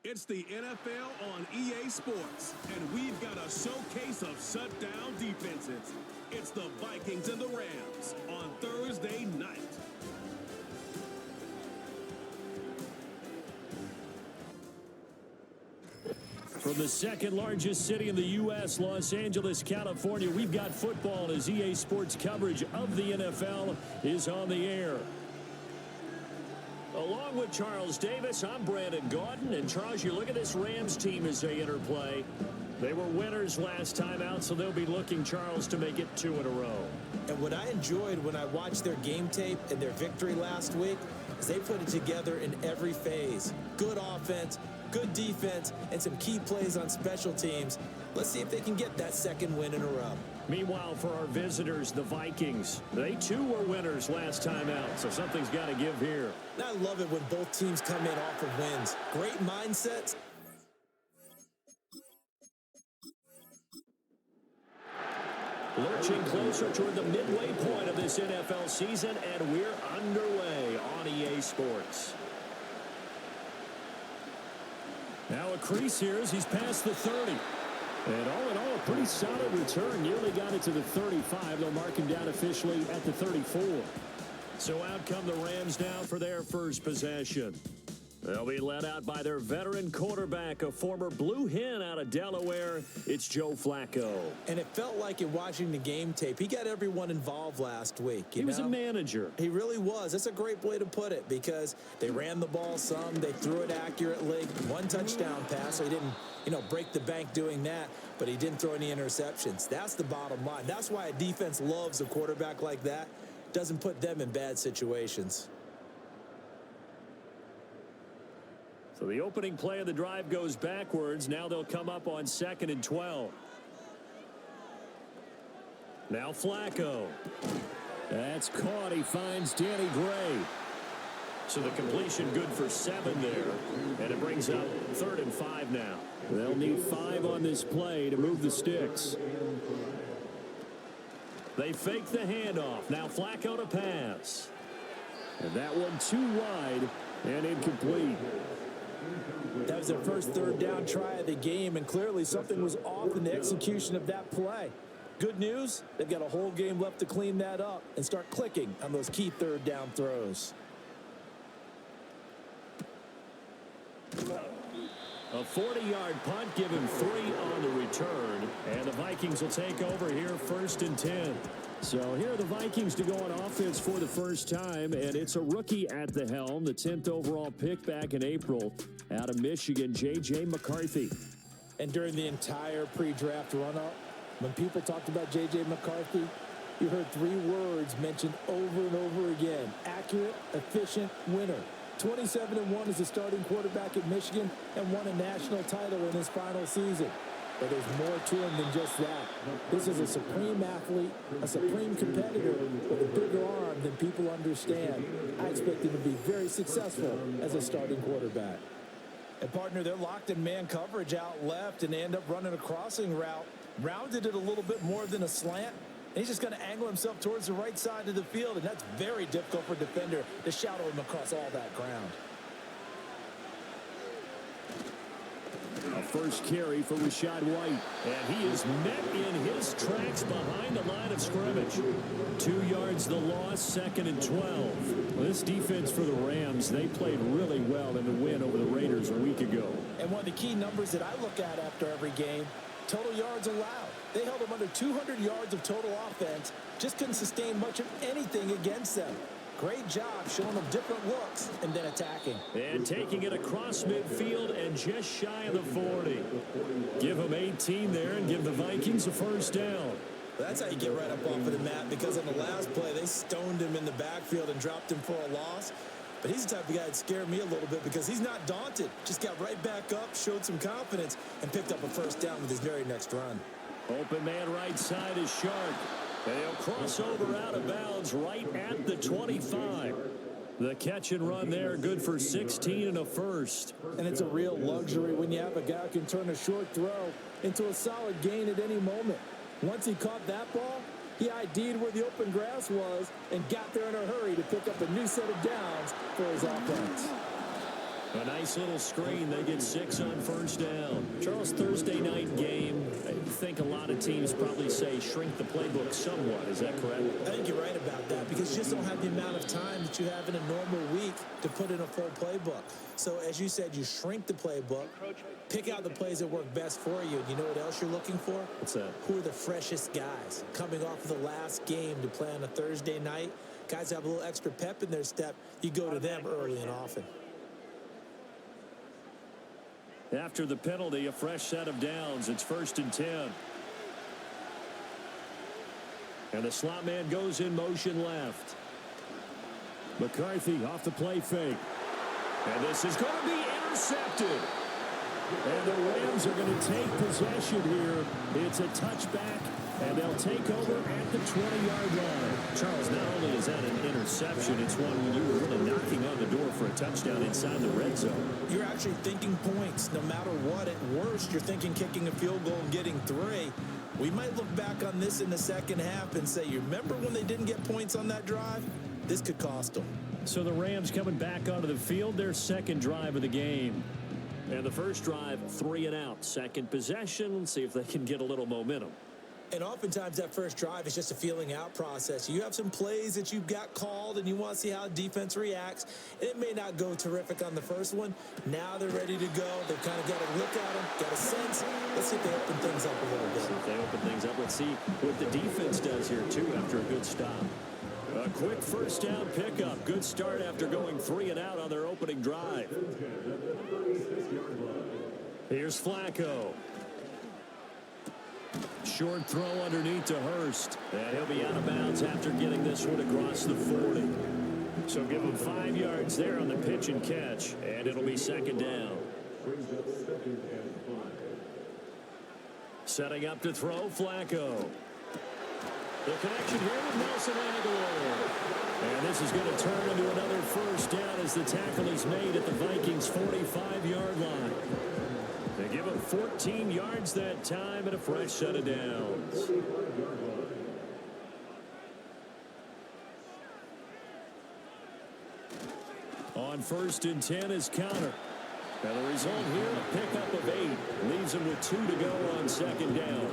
It's the NFL on EA Sports, and we've got a showcase of shutdown defenses. It's the Vikings and the Rams on Thursday night. From the second largest city in the U.S., Los Angeles, California, we've got football as EA Sports coverage of the NFL is on the air. Along with Charles Davis, I'm Brandon Gordon. And Charles, you look at this Rams team as they interplay. They were winners last time out, so they'll be looking, Charles, to make it 2 in a row. And what I enjoyed when I watched their game tape and their victory last week is they put it together in every phase. Good offense, good defense, and some key plays on special teams. Let's see if they can get that second win in a row. Meanwhile, for our visitors, the Vikings, they too were winners last time out, so something's got to give here. I love it when both teams come in off of wins. Great mindsets. Lurching closer toward the midway point of this NFL season, and we're underway on EA Sports. Now a crease here as he's past the 30. And all in all, a pretty solid return. Nearly got it to the 35. They'll mark him down officially at the 34. So out come the Rams now for their first possession. They'll be led out by their veteran quarterback, a former Blue Hen out of Delaware. It's Joe Flacco. And it felt like in watching the game tape, he got everyone involved last week. He was a manager. He really was. That's a great way to put it because they ran the ball some. They threw it accurately. One touchdown pass. So he didn't, break the bank doing that, but he didn't throw any interceptions. That's the bottom line. That's why a defense loves a quarterback like that. Doesn't put them in bad situations. So the opening play of the drive goes backwards. Now they'll come up on 2nd and 12. Now Flacco. That's caught. He finds Danny Gray. So the completion good for 7 there. And it brings up 3rd and 5 now. They'll need 5 on this play to move the sticks. They fake the handoff. Now Flacco to pass. And that one too wide and incomplete. That was their first 3rd down try of the game, and clearly something was off in the execution of that play. Good news, they've got a whole game left to clean that up and start clicking on those key 3rd down throws. A 40-yard punt, give him 3 on the return, and the Vikings will take over here 1st and 10. So here are the Vikings to go on offense for the first time, and it's a rookie at the helm, the 10th overall pick back in April out of Michigan, J.J. McCarthy. And during the entire pre-draft run-up, when people talked about J.J. McCarthy, you heard 3 words mentioned over and over again: accurate, efficient, winner. 27-1 as a starting quarterback at Michigan and won a national title in his final season. But there's more to him than just that. This is a supreme athlete, a supreme competitor with a bigger arm than people understand. I expect him to be very successful as a starting quarterback. And partner, they're locked in man coverage out left, and they end up running a crossing route. Rounded it a little bit more than a slant. And he's just going to angle himself towards the right side of the field, and that's very difficult for a defender to shadow him across all that ground. A first carry for Rashad White, and he is met in his tracks behind the line of scrimmage. 2 yards the loss, 2nd and 12. Well, this defense for the Rams, they played really well in the win over the Raiders a week ago. And one of the key numbers that I look at after every game, total yards allowed. They held them under 200 yards of total offense, just couldn't sustain much of anything against them. Great job showing them different looks and then attacking. And taking it across midfield and just shy of the 40. Give them 18 there and give the Vikings a first down. That's how you get right up off of the mat, because on the last play, they stoned him in the backfield and dropped him for a loss. But he's the type of guy that scared me a little bit because he's not daunted. Just got right back up, showed some confidence, and picked up a first down with his very next run. Open man right side is Shark. And he'll cross over out of bounds right at the 25. The catch and run there, good for 16 and a first. And it's a real luxury when you have a guy who can turn a short throw into a solid gain at any moment. Once he caught that ball, he ID'd where the open grass was and got there in a hurry to pick up a new set of downs for his offense. A nice little screen. They get 6 on first down. Charles, Thursday night game, I think a lot of teams probably say shrink the playbook somewhat. Is that correct? I think you're right about that because you just don't have the amount of time that you have in a normal week to put in a full playbook. So, as you said, you shrink the playbook, pick out the plays that work best for you. And you know what else you're looking for? What's that? Who are the freshest guys coming off of the last game to play on a Thursday night? Guys have a little extra pep in their step. You go to them early and often. After the penalty, a fresh set of downs. It's 1st and 10. And the slot man goes in motion left. McCarthy off the play fake. And this is going to be intercepted. And the Rams are going to take possession here. It's a touchback, and they'll take over at the 20-yard line. Charles, not only is that an interception, it's one when you were really knocking on the door for a touchdown inside the red zone. You're actually thinking points. No matter what, at worst, you're thinking kicking a field goal and getting 3. We might look back on this in the second half and say, you remember when they didn't get points on that drive? This could cost them. So the Rams coming back onto the field, their second drive of the game. And the first drive, 3 and out. Second possession, see if they can get a little momentum. And oftentimes that first drive is just a feeling out process. You have some plays that you've got called and you want to see how defense reacts. And it may not go terrific on the first one. Now they're ready to go. They've kind of got to look at them, got a sense. Let's see if they open things up a little bit. See if they open things up. Let's see what the defense does here, too, after a good stop. A quick first down pickup. Good start after going 3 and out on their opening drive. Here's Flacco. Short throw underneath to Hurst. And he'll be out of bounds after getting this one across the 40. So give him 5 yards there on the pitch and catch. And it'll be second down. Setting up to throw, Flacco. The connection here with Nelson Aguilar. And this is going to turn into another first down as the tackle is made at the Vikings' 45-yard line. They give him 14 yards that time and a fresh set of downs. On 1st and 10 is Connor. And the result here, a pickup of 8. Leaves him with 2 to go on second down.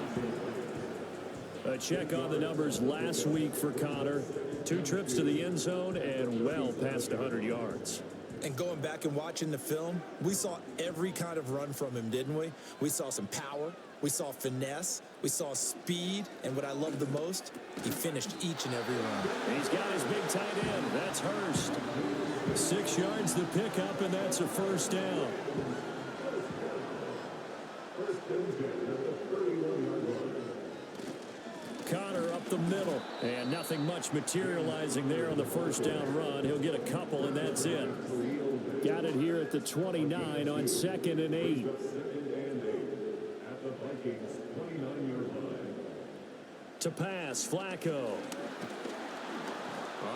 A check on the numbers last week for Connor. 2 trips to the end zone and well past 100 yards. And going back and watching the film, we saw every kind of run from him, didn't we? We saw some power. We saw finesse. We saw speed. And what I love the most, he finished each and every run. He's got his big tight end. That's Hurst. 6 yards the pickup, and that's a first down. Connor up the middle, and nothing much materializing there on the first down run. He'll get a couple, and that's it. Got it here at the 29 on 2nd and 8. To pass, Flacco.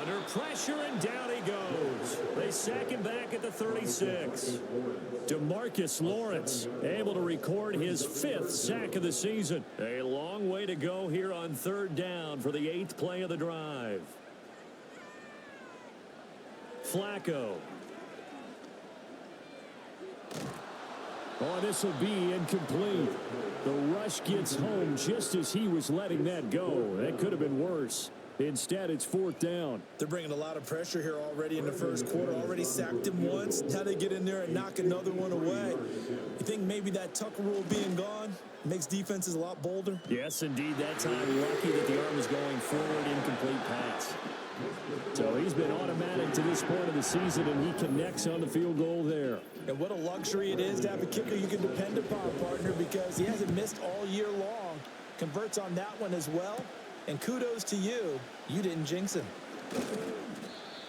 Under pressure, and down he goes. They sack him back at the 36. DeMarcus Lawrence able to record his 5th sack of the season. A long way to go here on 3rd down for the 8th play of the drive. Flacco. Oh, this will be incomplete. The rush gets home just as he was letting that go. That could have been worse. Instead, it's 4th down. They're bringing a lot of pressure here already in the first quarter. Already sacked him once. Now they get in there and knock another one away. You think maybe that Tucker rule being gone makes defenses a lot bolder? Yes, indeed. That time, lucky that the arm was going forward. Incomplete pass. So he's been automatic to this point of the season, and he connects on the field goal there. And what a luxury it is to have a kicker you can depend upon, partner, because he hasn't missed all year long. Converts on that one as well. And kudos to you. You didn't jinx him.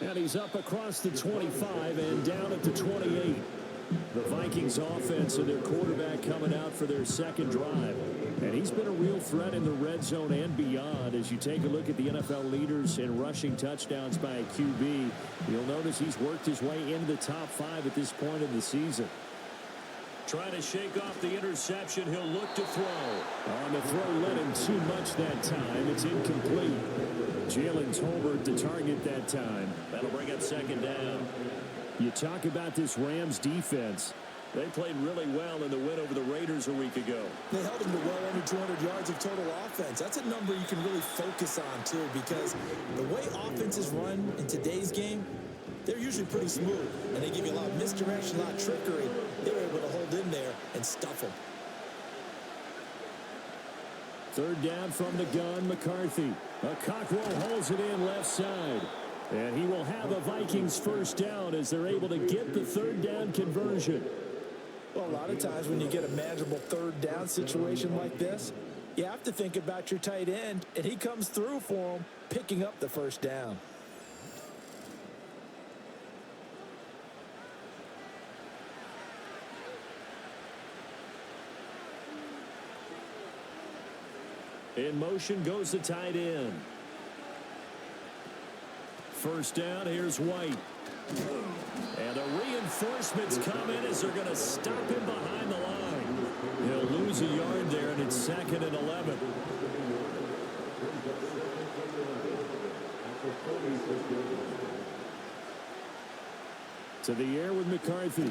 And he's up across the 25 and down at the 28. The Vikings offense and their quarterback coming out for their second drive. And he's been a real threat in the red zone and beyond. As you take a look at the NFL leaders in rushing touchdowns by a QB, you'll notice he's worked his way into the top 5 at this point of the season. Trying to shake off the interception. He'll look to throw. On the throw, led him too much that time. It's incomplete. Jalen Tolbert to target that time. That'll bring up second down. You talk about this Rams defense. They played really well in the win over the Raiders a week ago. They held them to well under 200 yards of total offense. That's a number you can really focus on, too, because the way offenses run in today's game, they're usually pretty smooth, and they give you a lot of misdirection, a lot of trickery. They were able to hold in there and stuff them. Third down from the gun, McCarthy. A Cockrell holds it in left side. And he will have a Vikings first down as they're able to get the third down conversion. Well, a lot of times when you get a manageable third down situation like this, you have to think about your tight end, and he comes through for him, picking up the first down. In motion goes the tight end. First down, here's White. And the reinforcements come in as they're going to stop him behind the line. He'll lose a yard there, and it's 2nd and 11. To the air with McCarthy.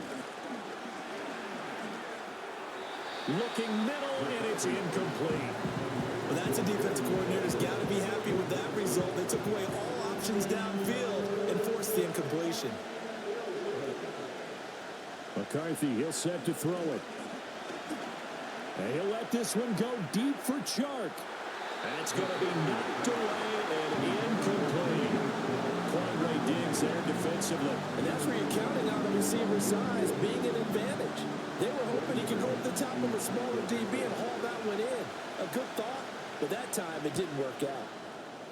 Looking middle, and it's incomplete. Well, that's a defensive coordinator's got to be happy with that result. They took away all options downfield and forced the incompletion. McCarthy, he'll set to throw it. And he'll let this one go deep for Chark. That's going to be knocked away and incomplete. Quandre Diggs there defensively. And that's where you're counting on the receiver's size being an advantage. They were hoping he could go up the top of a smaller DB and haul that one in. A good thought, but that time it didn't work out.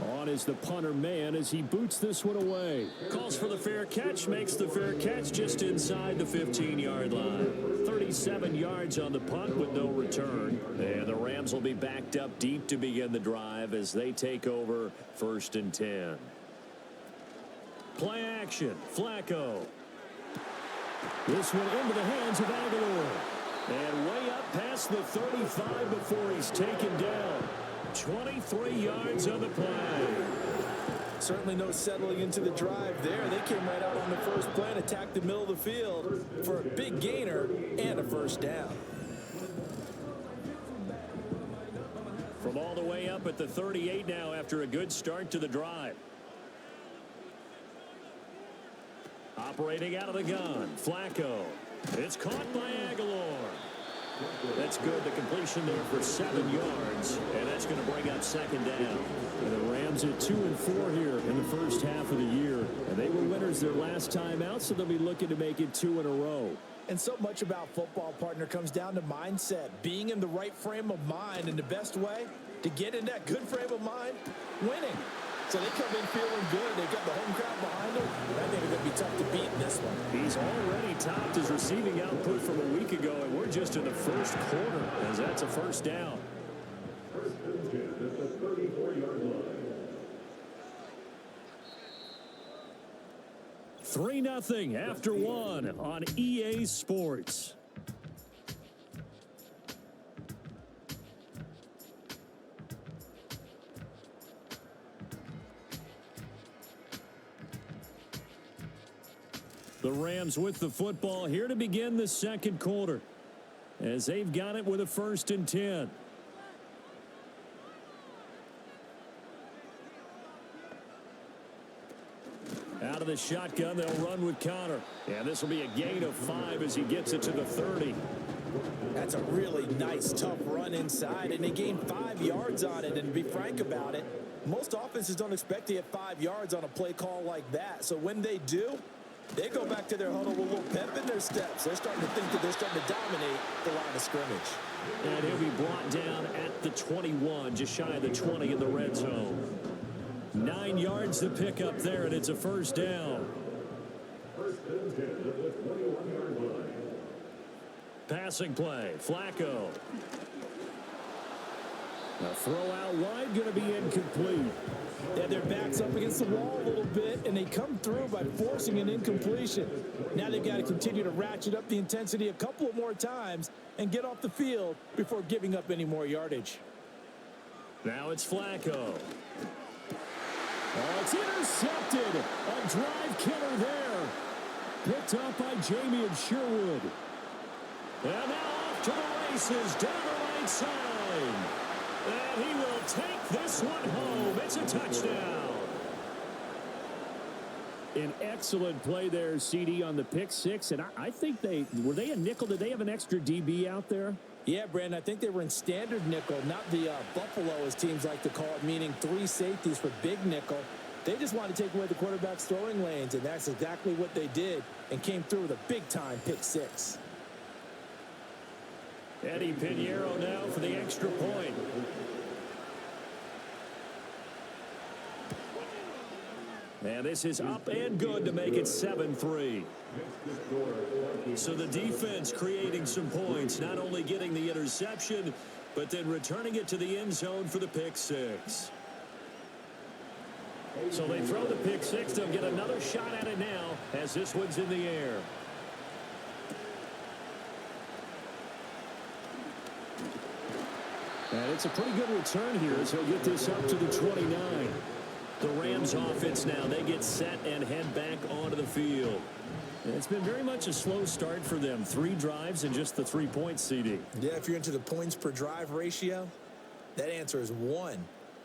On is the punter man as he boots this one away. Calls for the fair catch, makes the fair catch just inside the 15-yard line. 37 yards on the punt with no return. And the Rams will be backed up deep to begin the drive as they take over 1st and 10. Play action, Flacco. This one into the hands of Aguilar. And way up past the 35 before he's taken down. 23 yards on the play. Certainly no settling into the drive there. They came right out on the first play and attacked the middle of the field for a big gainer and a first down. From all the way up at the 38 now after a good start to the drive. Operating out of the gun, Flacco. It's caught by Aguilar. That's good. The completion there for 7 yards, and that's going to bring up 2nd down. And the Rams at 2 and 4 here in the first half of the year, and they were winners their last time out, so they'll be looking to make it 2 in a row. And so much about football, partner, comes down to mindset, being in the right frame of mind, and the best way to get in that good frame of mind, winning. So they come in feeling good. They got the home crowd behind them. I think it's going to be tough to beat in this one. He's already topped his receiving output from a week ago, and we're just in the first quarter as that's a first down. 3-0 after 1 on EA Sports. The Rams with the football here to begin the second quarter as they've got it with a 1st and 10. Out of the shotgun, they'll run with Connor. And this will be a gain of 5 as he gets it to the 30. That's a really nice, tough run inside, and they gained 5 yards on it. And to be frank about it, most offenses don't expect to get 5 yards on a play call like that. So when they do, they go back to their huddle with a little pep in their steps. They're starting to think that they're starting to dominate the line of scrimmage. And he'll be brought down at the 21, just shy of the 20 in the red zone. 9 yards to pick up there, and it's a first down. Passing play, Flacco. A throw out wide, going to be incomplete. Yeah, their backs up against the wall a little bit, and they come through by forcing an incompletion. Now they've got to continue to ratchet up the intensity a couple of more times and get off the field before giving up any more yardage. Now it's Flacco. Oh, it's intercepted. A drive killer there. picked up by Jamie and Sherwood. And now off to the races down the right side. And he will take this one home. It's a touchdown. An excellent play there, CD, on the pick six. And I think were they a nickel? Did they have an extra DB out there? Yeah, Brandon, I think they were in standard nickel, not the Buffalo, as teams like to call it, meaning 3 safeties for big nickel. They just wanted to take away the quarterback's throwing lanes, and that's exactly what they did, and came through with a big-time pick six. Eddie Pinheiro now for the extra point. And this is up and good to make it 7-3. So the defense creating some points, not only getting the interception, but then returning it to the end zone for the pick six. So they throw the pick six. They'll get another shot at it now as this one's in the air. And it's a pretty good return here as he'll get this up to the 29. The Rams offense now, they get set and head back onto the field. And it's been very much a slow start for them. 3 drives and just the 3 points, CD. Yeah, if you're into the points per drive ratio, that answer is 1.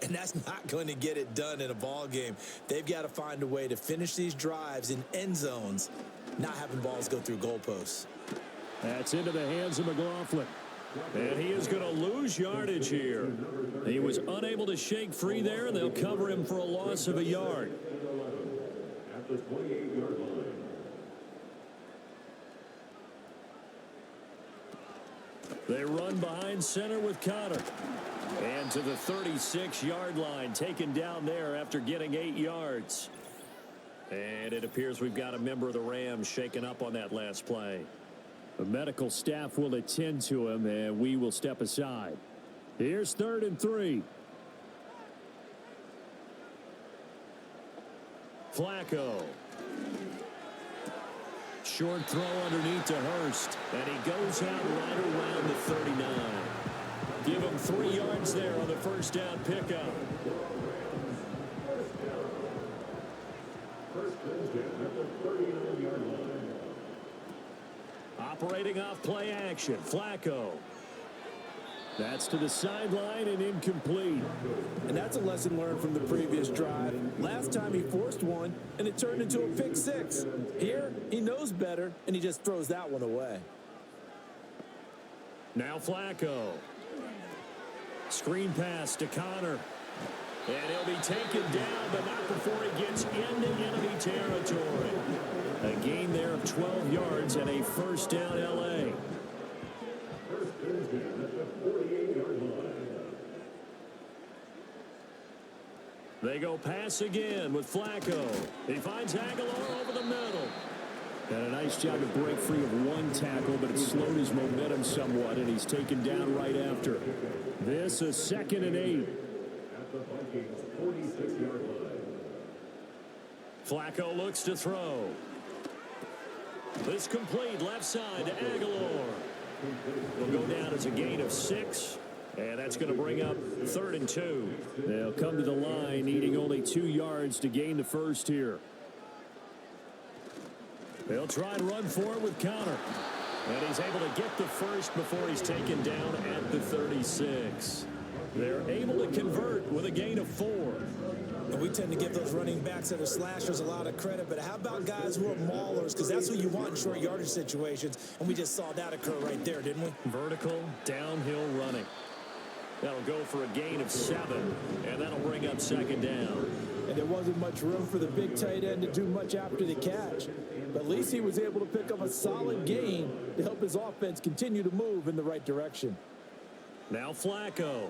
And that's not going to get it done in a ball game. They've got to find a way to finish these drives in end zones, not having balls go through goalposts. That's into the hands of McLaughlin. And he is going to lose yardage here. He was unable to shake free there, and they'll cover him for a loss of a yard. At the 28-yard line. They run behind center with Connor. And to the 36-yard line, taken down there after getting 8 yards. And it appears we've got a member of the Rams shaken up on that last play. The medical staff will attend to him, and we will step aside. Here's 3rd and 3. Flacco. Short throw underneath to Hurst, and he goes out right around the 39. Give him 3 yards there on the first down pickup. Operating off play action, Flacco. That's to the sideline and incomplete. And that's a lesson learned from the previous drive. Last time he forced one, and it turned into a pick six. Here, he knows better, and he just throws that one away. Now Flacco. Screen pass to Connor. And he'll be taken down, but not before he gets into enemy territory. A gain there of 12 yards and a first down L.A. They go pass again with Flacco. He finds Aguilar over the middle. And a nice job to break free of one tackle, but it slowed his momentum somewhat, and he's taken down right after. This is 2nd and 8. At the Vikings 46-yard line. Flacco looks to throw. This complete left side to Aguilar. Will go down as a gain of 6. And that's going to bring up 3rd and 2. They'll come to the line needing only 2 yards to gain the first here. They'll try and run for it with Connor. And he's able to get the first before he's taken down at the 36. They're able to convert with a gain of 4. And we tend to give those running backs that are slashers a lot of credit, but how about guys who are maulers? Because that's what you want in short yardage situations, and we just saw that occur right there, didn't we? Vertical, downhill running. That'll go for a gain of 7, and that'll bring up 2nd down. And there wasn't much room for the big tight end to do much after the catch. But at least he was able to pick up a solid gain to help his offense continue to move in the right direction. Now Flacco.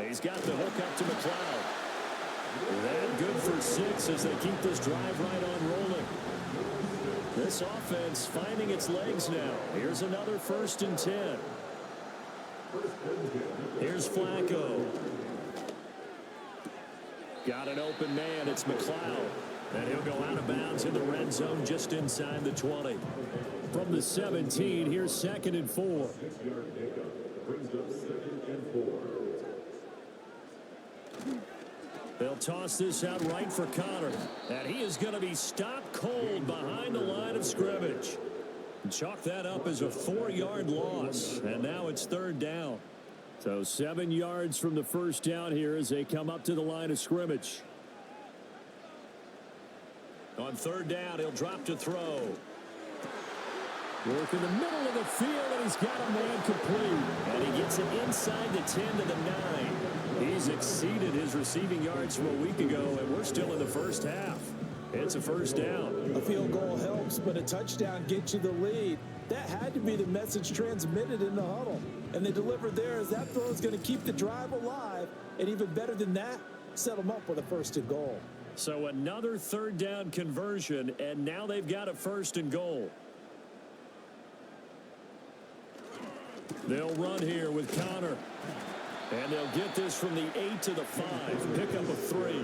He's got the hook up to McLeod. That good for 6 as they keep this drive right on rolling. This offense finding its legs now. Here's another 1st and 10. Here's Flacco. Got an open man. It's McLeod. And he'll go out of bounds in the red zone just inside the 20. From the 17, here's 2nd and 4. 6-yard pickup brings up 2nd and 4. They'll toss this out right for Connor. And he is going to be stopped cold behind the line of scrimmage. Chalk that up as a 4-yard loss. And now it's third down. So 7 yards from the first down here as they come up to the line of scrimmage. On third down, he'll drop to throw. Work in the middle of the field, and he's got a man complete. And he gets it inside the 10 to the 9. He's exceeded his receiving yards from a week ago, and we're still in the first half. It's a first down. A field goal helps, but a touchdown gets you the lead. That had to be the message transmitted in the huddle. And they delivered there as that throw is going to keep the drive alive. And even better than that, set them up with a first and goal. So another third down conversion, and now they've got a first and goal. They'll run here with Connor. And they'll get this from the 8 to the 5. Pick up a 3.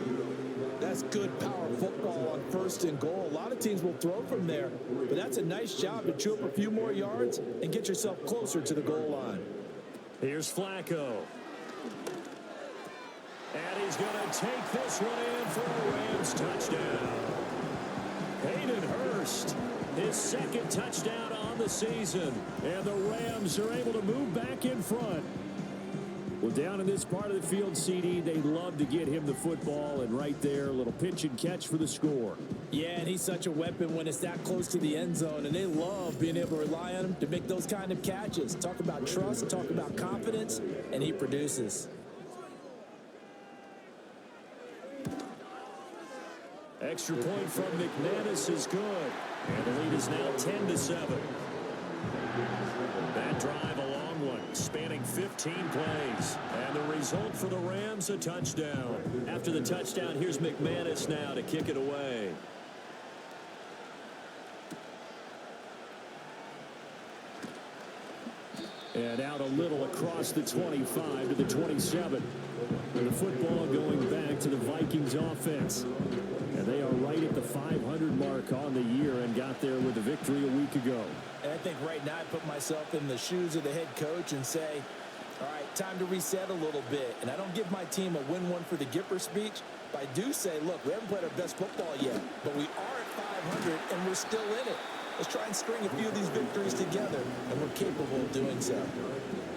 That's good power football on first and goal. A lot of teams will throw from there, but that's a nice job to chew up a few more yards and get yourself closer to the goal line. Here's Flacco. And he's going to take this one in for a Rams touchdown. Hayden Hurst, his second touchdown on the season. And the Rams are able to move back in front. Well, down in this part of the field, CD, they love to get him the football, and right there, a little pitch and catch for the score. Yeah, and he's such a weapon when it's that close to the end zone, and they love being able to rely on him to make those kind of catches. Talk about trust, talk about confidence, and he produces. Extra point from McManus is good, and the lead is now 10 to 7. That drive, a long one, spanning 15 plays. And the result for the Rams, a touchdown. After the touchdown, here's McManus now to kick it away. And out a little across the 25 to the 27. The football going back to the Vikings offense. And they are right at the 500 mark on the year and got there with a victory a week ago. And I think right now I put myself in the shoes of the head coach and say, all right, time to reset a little bit. And I don't give my team a win one for the Gipper speech, but I do say, look, we haven't played our best football yet, but we are at 500 and we're still in it. Let's try and string a few of these victories together, and we're capable of doing so.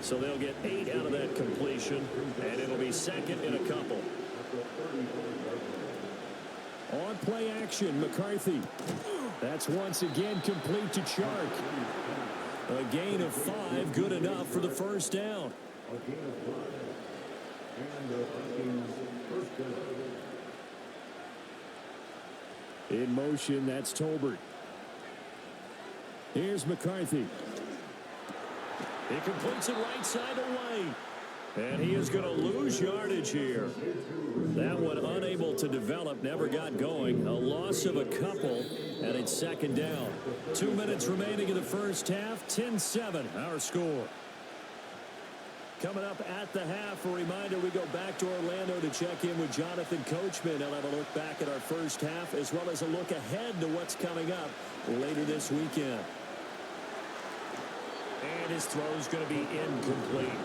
So they'll get 8 out of that completion, and it'll be second in a couple. On play action, McCarthy. That's once again complete to Chark. A gain of 5, good enough for the first down. In motion, that's Tolbert. Here's McCarthy. He completes it right side away. And he is going to lose yardage here. That one unable to develop, never got going. A loss of a couple, and it's second down. 2 minutes remaining in the first half. 10-7, our score. Coming up at the half, a reminder, we go back to Orlando to check in with Jonathan Coachman. He'll have a look back at our first half, as well as a look ahead to what's coming up later this weekend. And his throw is going to be incomplete.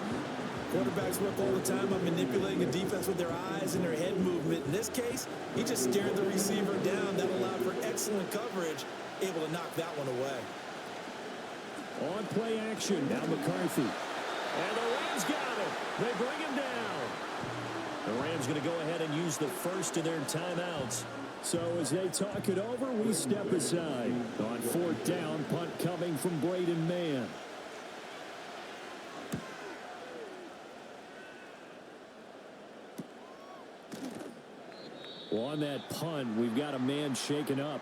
Quarterbacks work all the time on manipulating a defense with their eyes and their head movement. In this case, he just stared the receiver down. That allowed for excellent coverage, able to knock that one away. On play action, now McCarthy. And the Rams got him. They bring him down. The Rams going to go ahead and use the first of their timeouts. So as they talk it over, we step aside. On fourth down, punt coming from Braden Mann. Well, on that punt, we've got a man shaken up.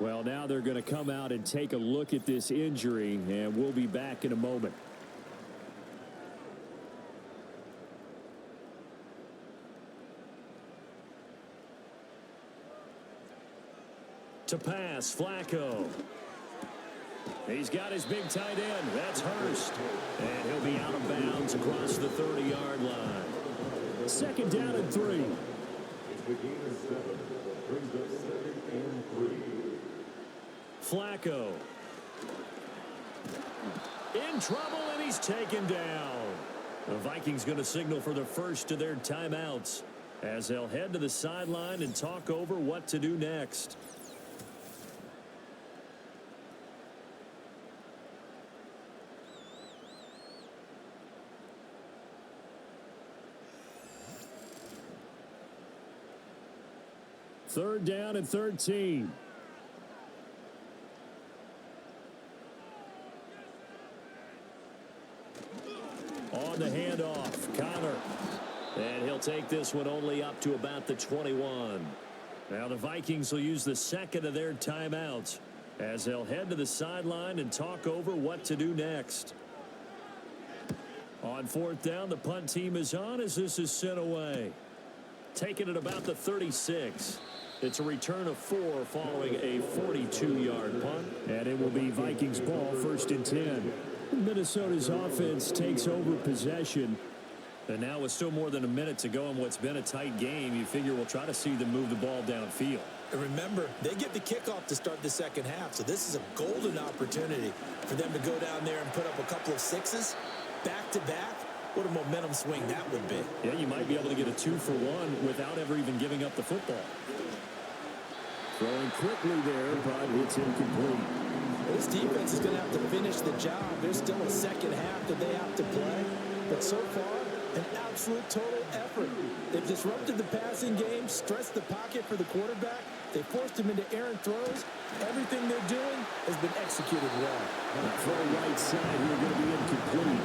Well, now they're going to come out and take a look at this injury, and we'll be back in a moment. To pass, Flacco. He's got his big tight end. That's Hurst. And he'll be out of bounds across the 30-yard line. Second down and 3. Flacco. In trouble, and he's taken down. The Vikings going to signal for the first of their timeouts. as they'll head to the sideline and talk over what to do next. Third down and 13. On the handoff, Connor. And he'll take this one only up to about the 21. Now the Vikings will use the second of their timeouts as they'll head to the sideline and talk over what to do next. On fourth down, the punt team is on as this is sent away. Taking it about the 36. It's a return of 4 following a 42-yard punt. And it will be Vikings ball, first and 10. Minnesota's offense takes over possession. And now with still more than a minute to go in what's been a tight game, you figure we'll try to see them move the ball downfield. And remember, they get the kickoff to start the second half, so this is a golden opportunity for them to go down there and put up a couple of sixes back-to-back. What a momentum swing that would be. Yeah, you might be able to get a 2-for-1 without ever even giving up the football. Throwing quickly there, but it's incomplete. This defense is going to have to finish the job. There's still a second half that they have to play. But so far, an absolute total effort. They've disrupted the passing game, stressed the pocket for the quarterback. They forced him into errant throws. Everything they're doing has been executed well. Throw right side here going to be incomplete.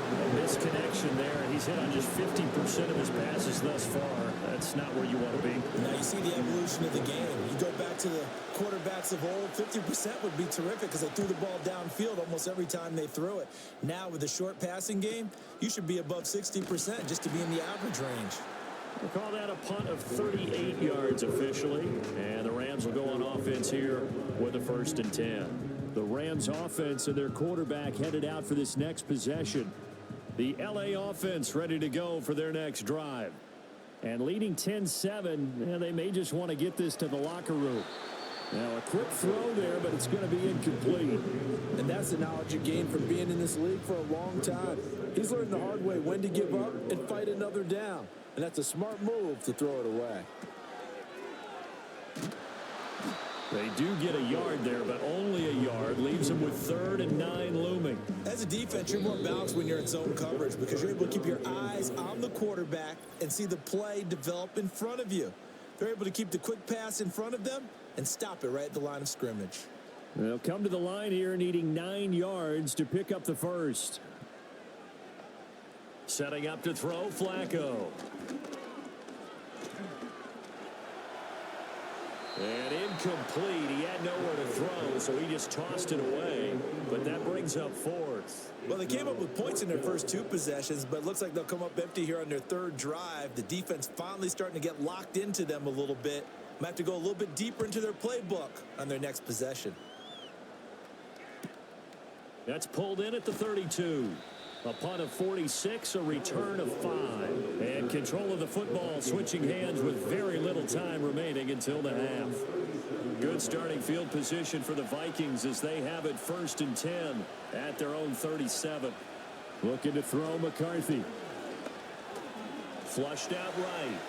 A misconnection there, and he's hit on just 50% of his passes thus far. That's not where you want to be. Now you see the evolution of the game. You go back to the quarterbacks of old, 50% would be terrific because they threw the ball downfield almost every time they threw it. Now with the short passing game, you should be above 60% just to be in the average range. We'll call that a punt of 38 yards officially, and the Rams will go on offense here with a first and 10. The Rams offense and their quarterback headed out for this next possession. The LA offense ready to go for their next drive. And leading 10-7, they may just want to get this to the locker room. Now a quick throw there, but it's going to be incomplete. And that's the knowledge you gain from being in this league for a long time. He's learned the hard way when to give up and fight another down. And that's a smart move to throw it away. They do get a yard there, but only a yard. Leaves them with 3rd and 9 looming. As a defense, you're more balanced when you're in zone coverage because you're able to keep your eyes on the quarterback and see the play develop in front of you. They're able to keep the quick pass in front of them and stop it right at the line of scrimmage. They'll come to the line here needing 9 yards to pick up the first. Setting up to throw, Flacco. And incomplete. He had nowhere to throw, so he just tossed it away. But that brings up 4th. Well, they came up with points in their first 2 possessions, but it looks like they'll come up empty here on their 3rd drive. The defense finally starting to get locked into them a little bit. Might have to go a little bit deeper into their playbook on their next possession. That's pulled in at the 32. A punt of 46, a return of 5. And control of the football switching hands with very little time remaining until the half. Good starting field position for the Vikings as they have it 1st and 10 at their own 37. Looking to throw, McCarthy. Flushed out right.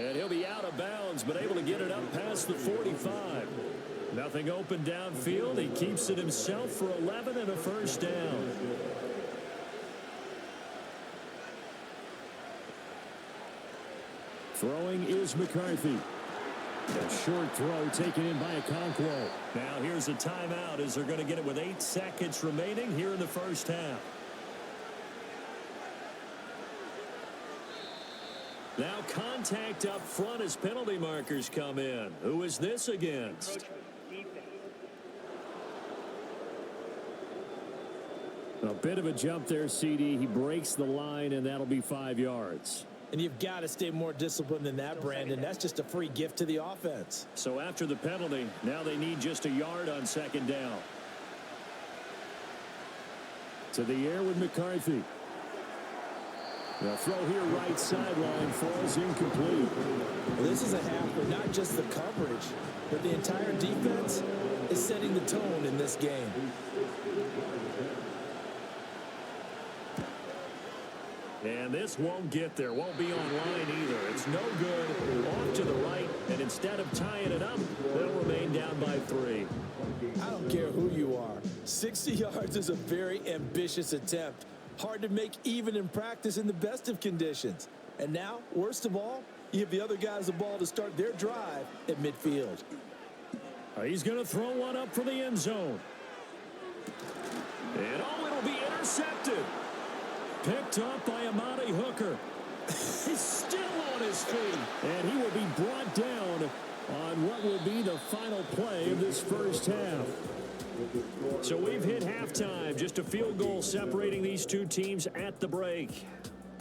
And he'll be out of bounds, but able to get it up past the 45. Nothing open downfield. He keeps it himself for 11 and a first down. Throwing is McCarthy. A short throw taken in by Okonkwo. Now here's a timeout as they're going to get it with 8 seconds remaining here in the first half. Now contact up front as penalty markers come in. Who is this against? A bit of a jump there, CD. He breaks the line, and that'll be 5 yards. And you've got to stay more disciplined than that, Brandon. That's just a free gift to the offense. So after the penalty, now they need just a yard on 2nd down. To the air with McCarthy. The throw here right sideline falls incomplete. Well, this is a half where not just the coverage, but the entire defense is setting the tone in this game. And this won't get there. Won't be online either. It's no good. Off to the right. And instead of tying it up, they'll remain down by 3. I don't care who you are. 60 yards is a very ambitious attempt. Hard to make even in practice in the best of conditions. And now, worst of all, you give the other guys the ball to start their drive at midfield. He's going to throw one up for the end zone. And it'll be intercepted. Picked up by Amani Hooker. He's still on his feet. And he will be brought down on what will be the final play of this first half. So we've hit halftime. Just a field goal separating these two teams at the break.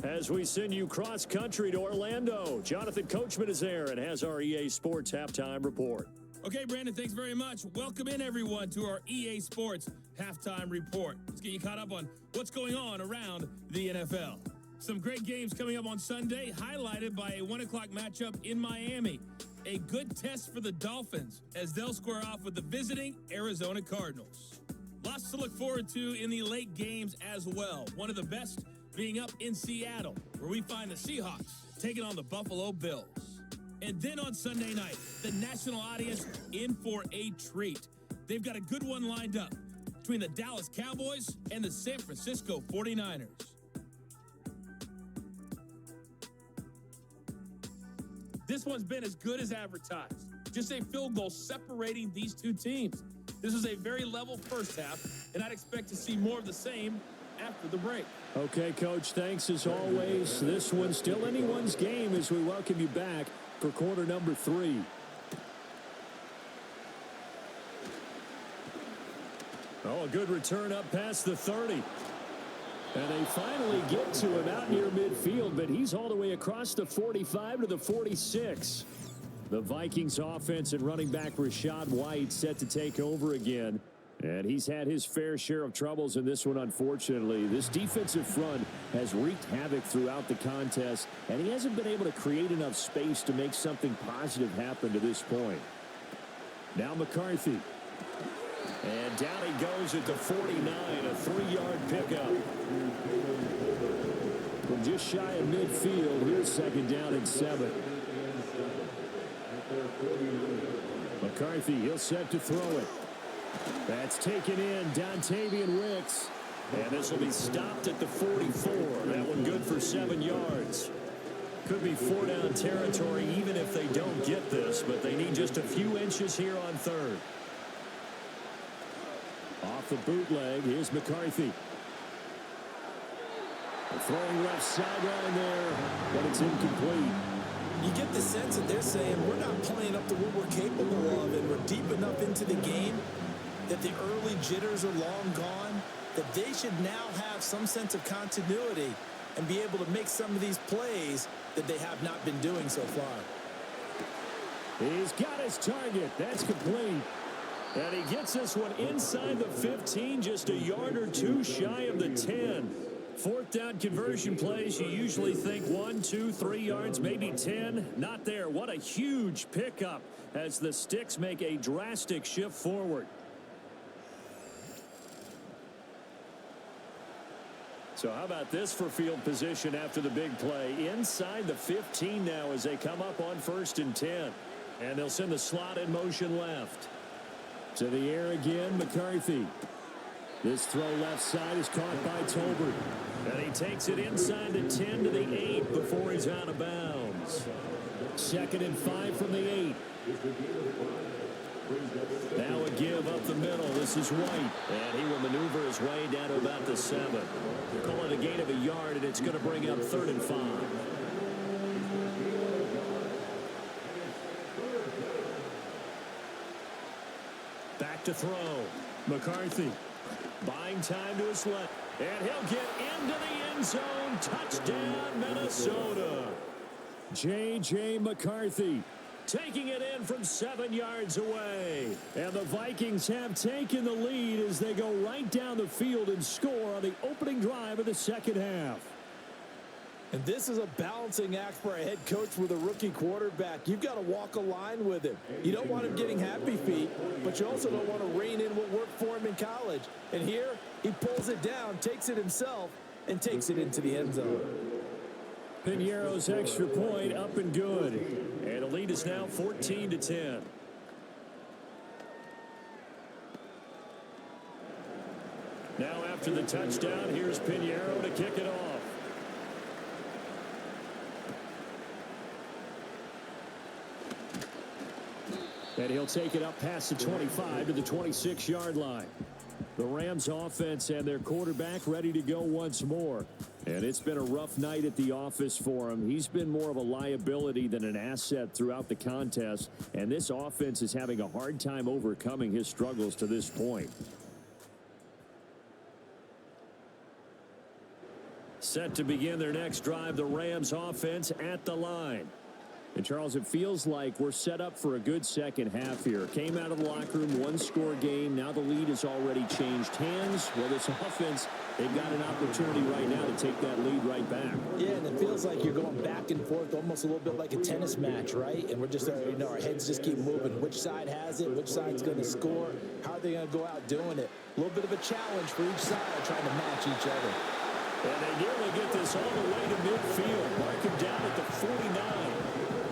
As we send you cross-country to Orlando, Jonathan Coachman is there and has our EA Sports Halftime Report. Okay, Brandon, thanks very much. Welcome in, everyone, to our EA Sports Halftime Report. Let's get you caught up on what's going on around the NFL. Some great games coming up on Sunday, highlighted by a 1 o'clock matchup in Miami. A good test for the Dolphins as they'll square off with the visiting Arizona Cardinals. Lots to look forward to in the late games as well. One of the best being up in Seattle, where we find the Seahawks taking on the Buffalo Bills. And then on Sunday night, the national audience in for a treat. They've got a good one lined up between the Dallas Cowboys and the San Francisco 49ers. This one's been as good as advertised. Just a field goal separating these two teams. This was a very level first half, and I'd expect to see more of the same after the break. Okay, Coach, thanks as always. This one's still anyone's game as we welcome you back for quarter number 3. Oh, a good return up past the 30. And they finally get to him out near midfield, but he's all the way across the 45 to the 46. The Vikings offense and running back Rachaad White set to take over again. And he's had his fair share of troubles in this one, unfortunately. This defensive front has wreaked havoc throughout the contest, and he hasn't been able to create enough space to make something positive happen to this point. Now McCarthy. And down he goes at the 49, a 3-yard pickup. From just shy of midfield, here's second down and 7. McCarthy, he'll set to throw it. That's taken in, Dontavian Wicks. And this will be stopped at the 44. That one good for 7 yards. Could be 4-down territory even if they don't get this, but they need just a few inches here on third. Off the bootleg, here's McCarthy. Throwing left sideline there, but it's incomplete. You get the sense that they're saying we're not playing up to what we're capable of, and we're deep enough into the game that the early jitters are long gone, that they should now have some sense of continuity and be able to make some of these plays that they have not been doing so far. He's got his target. That's complete. And he gets this one inside the 15, just a yard or two shy of the 10. 4th down conversion plays, you usually think 1, 2, 3 yards, maybe 10. Not there. What a huge pickup as the Sticks make a drastic shift forward. So how about this for field position after the big play? Inside the 15 now as they come up on 1st and 10. And they'll send the slot in motion left. To the air again, McCarthy. This throw left side is caught by Tolbert. And he takes it inside the 10 to the 8 before he's out of bounds. 2nd and 5 from the 8. Now a give up the middle. This is White. And he will maneuver his way down to about the 7. Call it a gain of a yard, and it's going to bring up 3rd and 5. Back to throw. McCarthy buying time to his left. And he'll get into the end zone. Touchdown, Minnesota. J.J. McCarthy taking it in from 7 yards away. And the Vikings have taken the lead as they go right down the field and score on the opening drive of the second half. And this is a balancing act for a head coach with a rookie quarterback. You've got to walk a line with him. You don't want him getting happy feet, but you also don't want to rein in what worked for him in college. And here, he pulls it down, takes it himself, and takes it into the end zone. Piñeiro's extra point up and good. And the lead is now 14-10. Now after the touchdown, here's Piñeiro to kick it off. And he'll take it up past the 25 to the 26-yard line. The Rams offense and their quarterback ready to go once more. And it's been a rough night at the office for him. He's been more of a liability than an asset throughout the contest. And this offense is having a hard time overcoming his struggles to this point. Set to begin their next drive, the Rams offense at the line. And, Charles, it feels like we're set up for a good second half here. Came out of the locker room, one-score game. Now the lead has already changed hands. Well, this offense, they've got an opportunity right now to take that lead right back. Yeah, and it feels like you're going back and forth, almost a little bit like a tennis match, right? And we're just, our heads just keep moving. Which side has it? Which side's going to score? How are they going to go out doing it? A little bit of a challenge for each side trying to match each other. And they nearly get this all the way to midfield. Mark him down at the 49.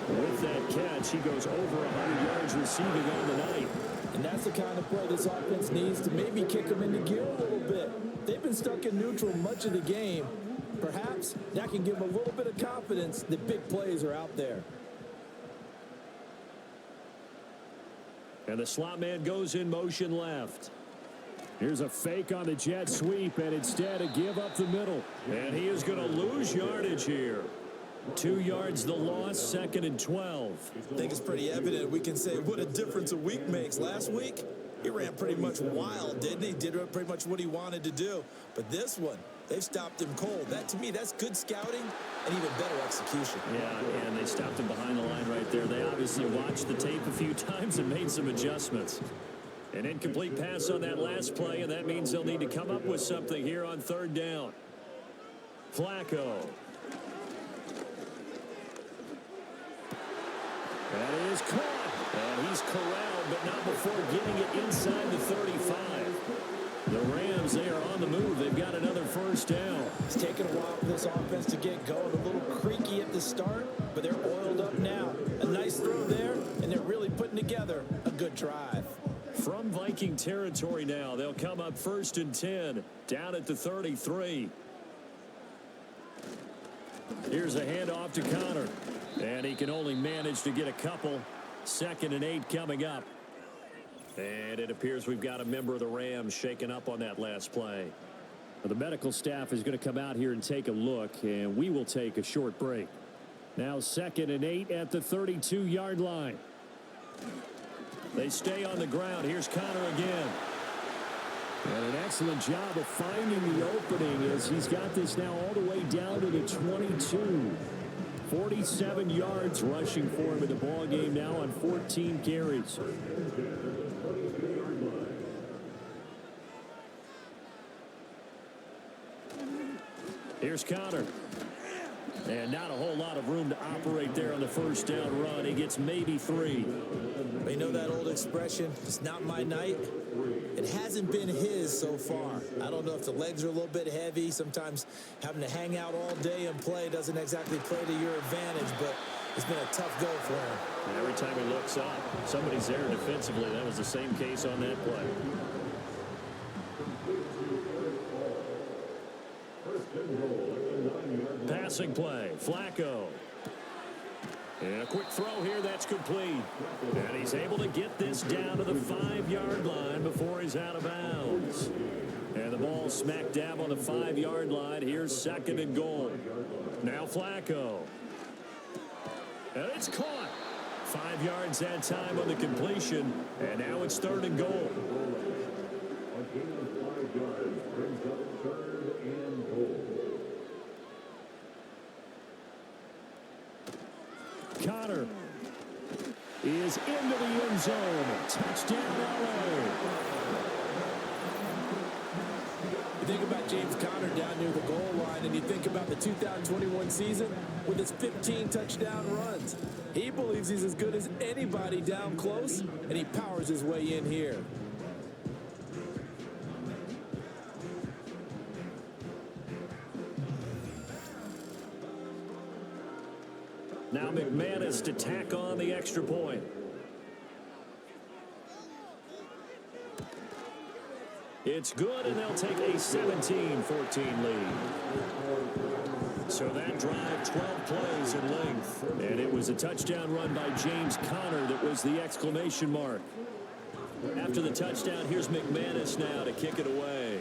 With that catch, he goes over 100 yards receiving on the night. And that's the kind of play this offense needs to maybe kick them into gear a little bit. They've been stuck in neutral much of the game. Perhaps that can give them a little bit of confidence that big plays are out there. And the slot man goes in motion left. Here's a fake on the jet sweep, and instead a give up the middle. And he is going to lose yardage here. 2 yards the loss, 2nd and 12. I think it's pretty evident. We can say what a difference a week makes. Last week, he ran pretty much wild, didn't he? Did pretty much what he wanted to do. But this one, they've stopped him cold. That, to me, that's good scouting and even better execution. Yeah, and they stopped him behind the line right there. They obviously watched the tape a few times and made some adjustments. An incomplete pass on that last play, and that means they'll need to come up with something here on 3rd down. Flacco. That is caught. And he's corralled, but not before getting it inside the 35. The Rams, they are on the move. They've got another 1st down. It's taken a while for this offense to get going. A little creaky at the start, but they're oiled up now. A nice throw there, and they're really putting together a good drive. From Viking territory now, they'll come up 1st and 10, down at the 33. Here's a handoff to Connor. And he can only manage to get a couple. 2nd and 8 coming up. And it appears we've got a member of the Rams shaken up on that last play. Well, the medical staff is going to come out here and take a look, and we will take a short break. Now 2nd and 8 at the 32-yard line. They stay on the ground. Here's Connor again. And an excellent job of finding the opening as he's got this now all the way down to the 22. 47 yards rushing for him in the ball game now on 14 carries. Here's Connor. And not a whole lot of room to operate there on the 1st down run. He gets maybe 3. They know that old expression, it's not my night. It hasn't been his so far. I don't know if the legs are a little bit heavy. Sometimes having to hang out all day and play doesn't exactly play to your advantage, but it's been a tough go for him. And every time he looks up, somebody's there defensively. That was the same case on that play. Passing play, Flacco. And a quick throw here, that's complete. And he's able to get this down to the 5-yard line before he's out of bounds. And the ball smack dab on the 5-yard line. Here's 2nd and goal. Now Flacco. And it's caught. 5 yards that time on the completion. And now it's 3rd and goal. Connor is into the end zone. Touchdown, LA. You think about James Conner down near the goal line, and you think about the 2021 season with his 15 touchdown runs. He believes he's as good as anybody down close, and he powers his way in here. McManus to tack on the extra point. It's good, and they'll take a 17-14 lead. So that drive, 12 plays in length. And it was a touchdown run by James Conner that was the exclamation mark. After the touchdown, here's McManus now to kick it away.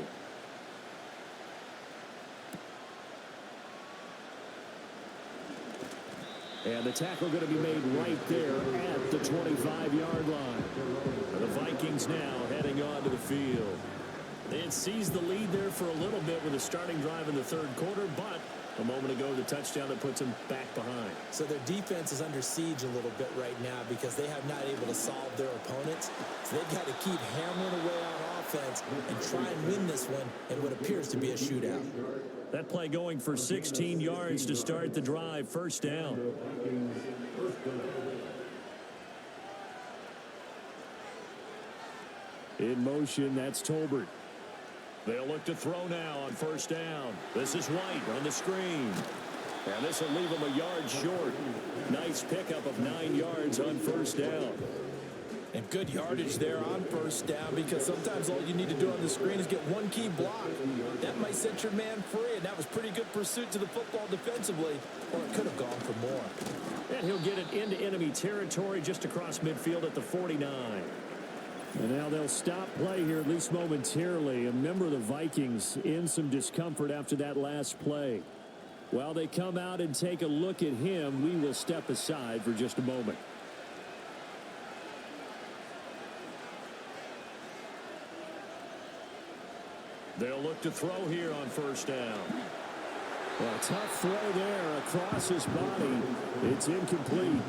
And the tackle going to be made right there at the 25-yard line. The Vikings now heading onto the field. They had seized the lead there for a little bit with a starting drive in the third quarter, but a moment ago, the touchdown that puts them back behind. So their defense is under siege a little bit right now because they have not able to solve their opponents. So they've got to keep hammering away on offense and try and win this one in what appears to be a shootout. That play going for 16 yards to start the drive. First down. In motion, that's Tolbert. They'll look to throw now on first down. This is White on the screen. And this will leave them a yard short. Nice pickup of 9 yards on first down. And good yardage there on first down because sometimes all you need to do on the screen is get one key block. That might set your man free, and that was pretty good pursuit to the football defensively, or it could have gone for more. And he'll get it into enemy territory just across midfield at the 49. And now they'll stop play here, at least momentarily. A member of the Vikings in some discomfort after that last play. While they come out and take a look at him, we will step aside for just a moment. They'll look to throw here on first down. Well, a tough throw there across his body. It's incomplete.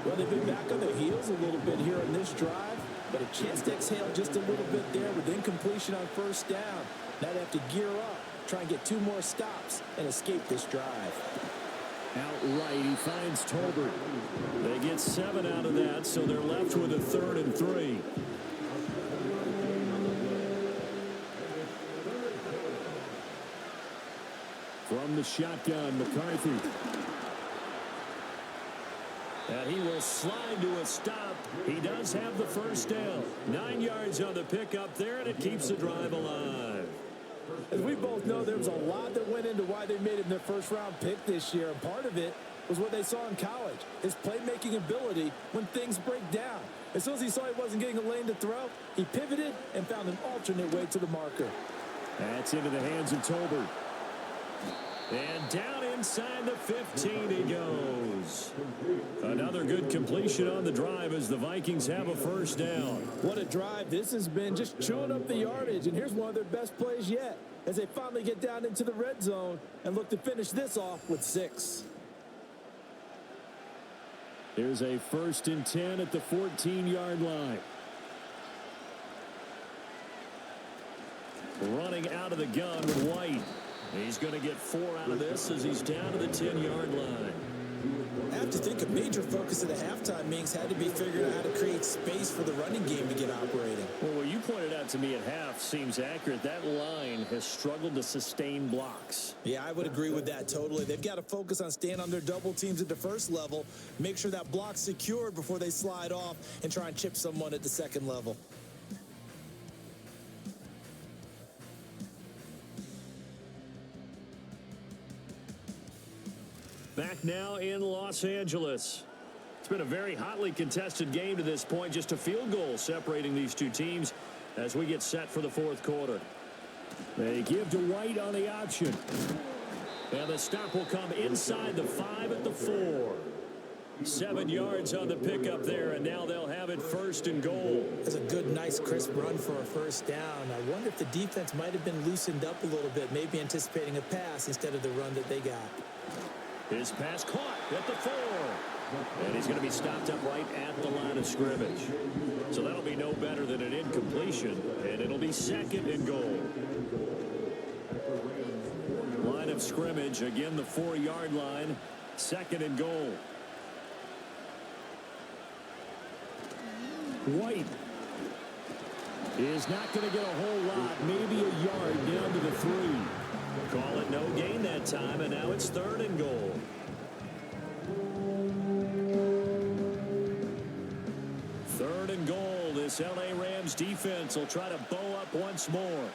Well, they've been back on their heels a little bit here in this drive, but a chance to exhale just a little bit there with incompletion on first down. Now they have to gear up, try and get 2 more stops, and escape this drive. Outright, he finds Tolbert. They get 7 out of that, so they're left with a 3rd and 3. From the shotgun, McCarthy. And he will slide to a stop. He does have the first down. 9 yards on the pickup there, and it keeps the drive alive. As we both know, there was a lot that went into why they made him their first-round pick this year, and part of it was what they saw in college, his playmaking ability when things break down. As soon as he saw he wasn't getting a lane to throw, he pivoted and found an alternate way to the marker. That's into the hands of Tolbert. And down inside the 15 he goes. Another good completion on the drive as the Vikings have a first down. What a drive this has been, just chewing up the yardage. And here's one of their best plays yet as they finally get down into the red zone and look to finish this off with 6. There's a 1st and 10 at the 14-yard line. Running out of the gun with White. He's going to get 4 out of this as he's down to the 10-yard line. I have to think a major focus at the halftime meetings had to be figuring out how to create space for the running game to get operating. Well, what you pointed out to me at half seems accurate. That line has struggled to sustain blocks. Yeah, I would agree with that totally. They've got to focus on staying on their double teams at the first level, make sure that block's secured before they slide off and try and chip someone at the second level. Back now in Los Angeles. It's been a very hotly contested game to this point. Just a field goal separating these two teams as we get set for the 4th quarter. They give to White on the option. And the stop will come inside the 5 at the 4. 7 yards on the pickup there, and now they'll have it 1st and goal. That's a good, nice, crisp run for a first down. I wonder if the defense might have been loosened up a little bit, maybe anticipating a pass instead of the run that they got. His pass caught at the 4. And he's going to be stopped up right at the line of scrimmage. So that'll be no better than an incompletion, and it'll be 2nd and goal. Line of scrimmage, again the 4-yard line, 2nd and goal. White is not going to get a whole lot, maybe a yard down to the 3. Call it no gain that time, and now it's 3rd and goal. Rams defense will try to bow up once more.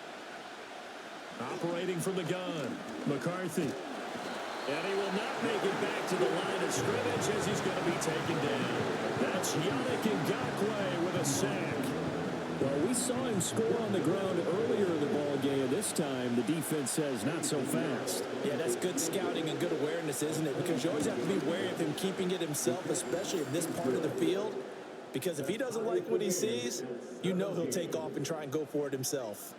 Operating from the gun, McCarthy. And he will not make it back to the line of scrimmage as he's going to be taken down. That's Yannick Ngakoue with a sack. Well, we saw him score on the ground earlier in the ball game. This time, the defense says not so fast. Yeah, that's good scouting and good awareness, isn't it? Because you always have to be wary of him keeping it himself, especially in this part of the field. Because if he doesn't like what he sees, you know he'll take off and try and go for it himself.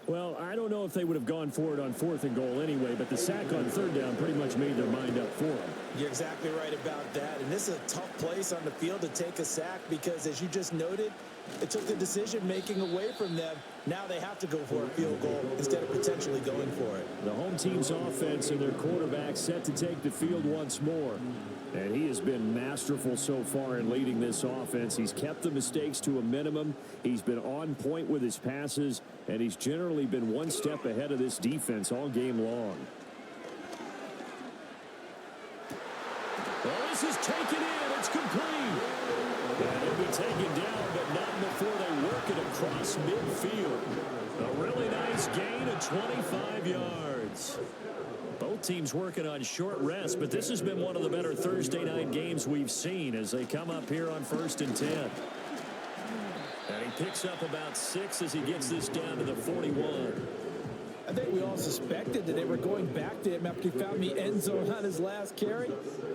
Well, I don't know if they would have gone for it on 4th and goal anyway, but the sack on 3rd down pretty much made their mind up for him. You're exactly right about that. And this is a tough place on the field to take a sack because, as you just noted, it took the decision-making away from them. Now they have to go for a field goal instead of potentially going for it. The home team's offense and their quarterback set to take the field once more. And he has been masterful so far in leading this offense. He's kept the mistakes to a minimum. He's been on point with his passes, and he's generally been one step ahead of this defense all game long. Well, this is taken in. It's complete. And it'll be taken down, but not before they work it across midfield. A really nice gain of 25 yards. Both teams working on short rest, but this has been one of the better Thursday night games we've seen as they come up here on 1st and 10. And he picks up about 6 as he gets this down to the 41. I think we all suspected that they were going back to him after he found the end zone on his last carry,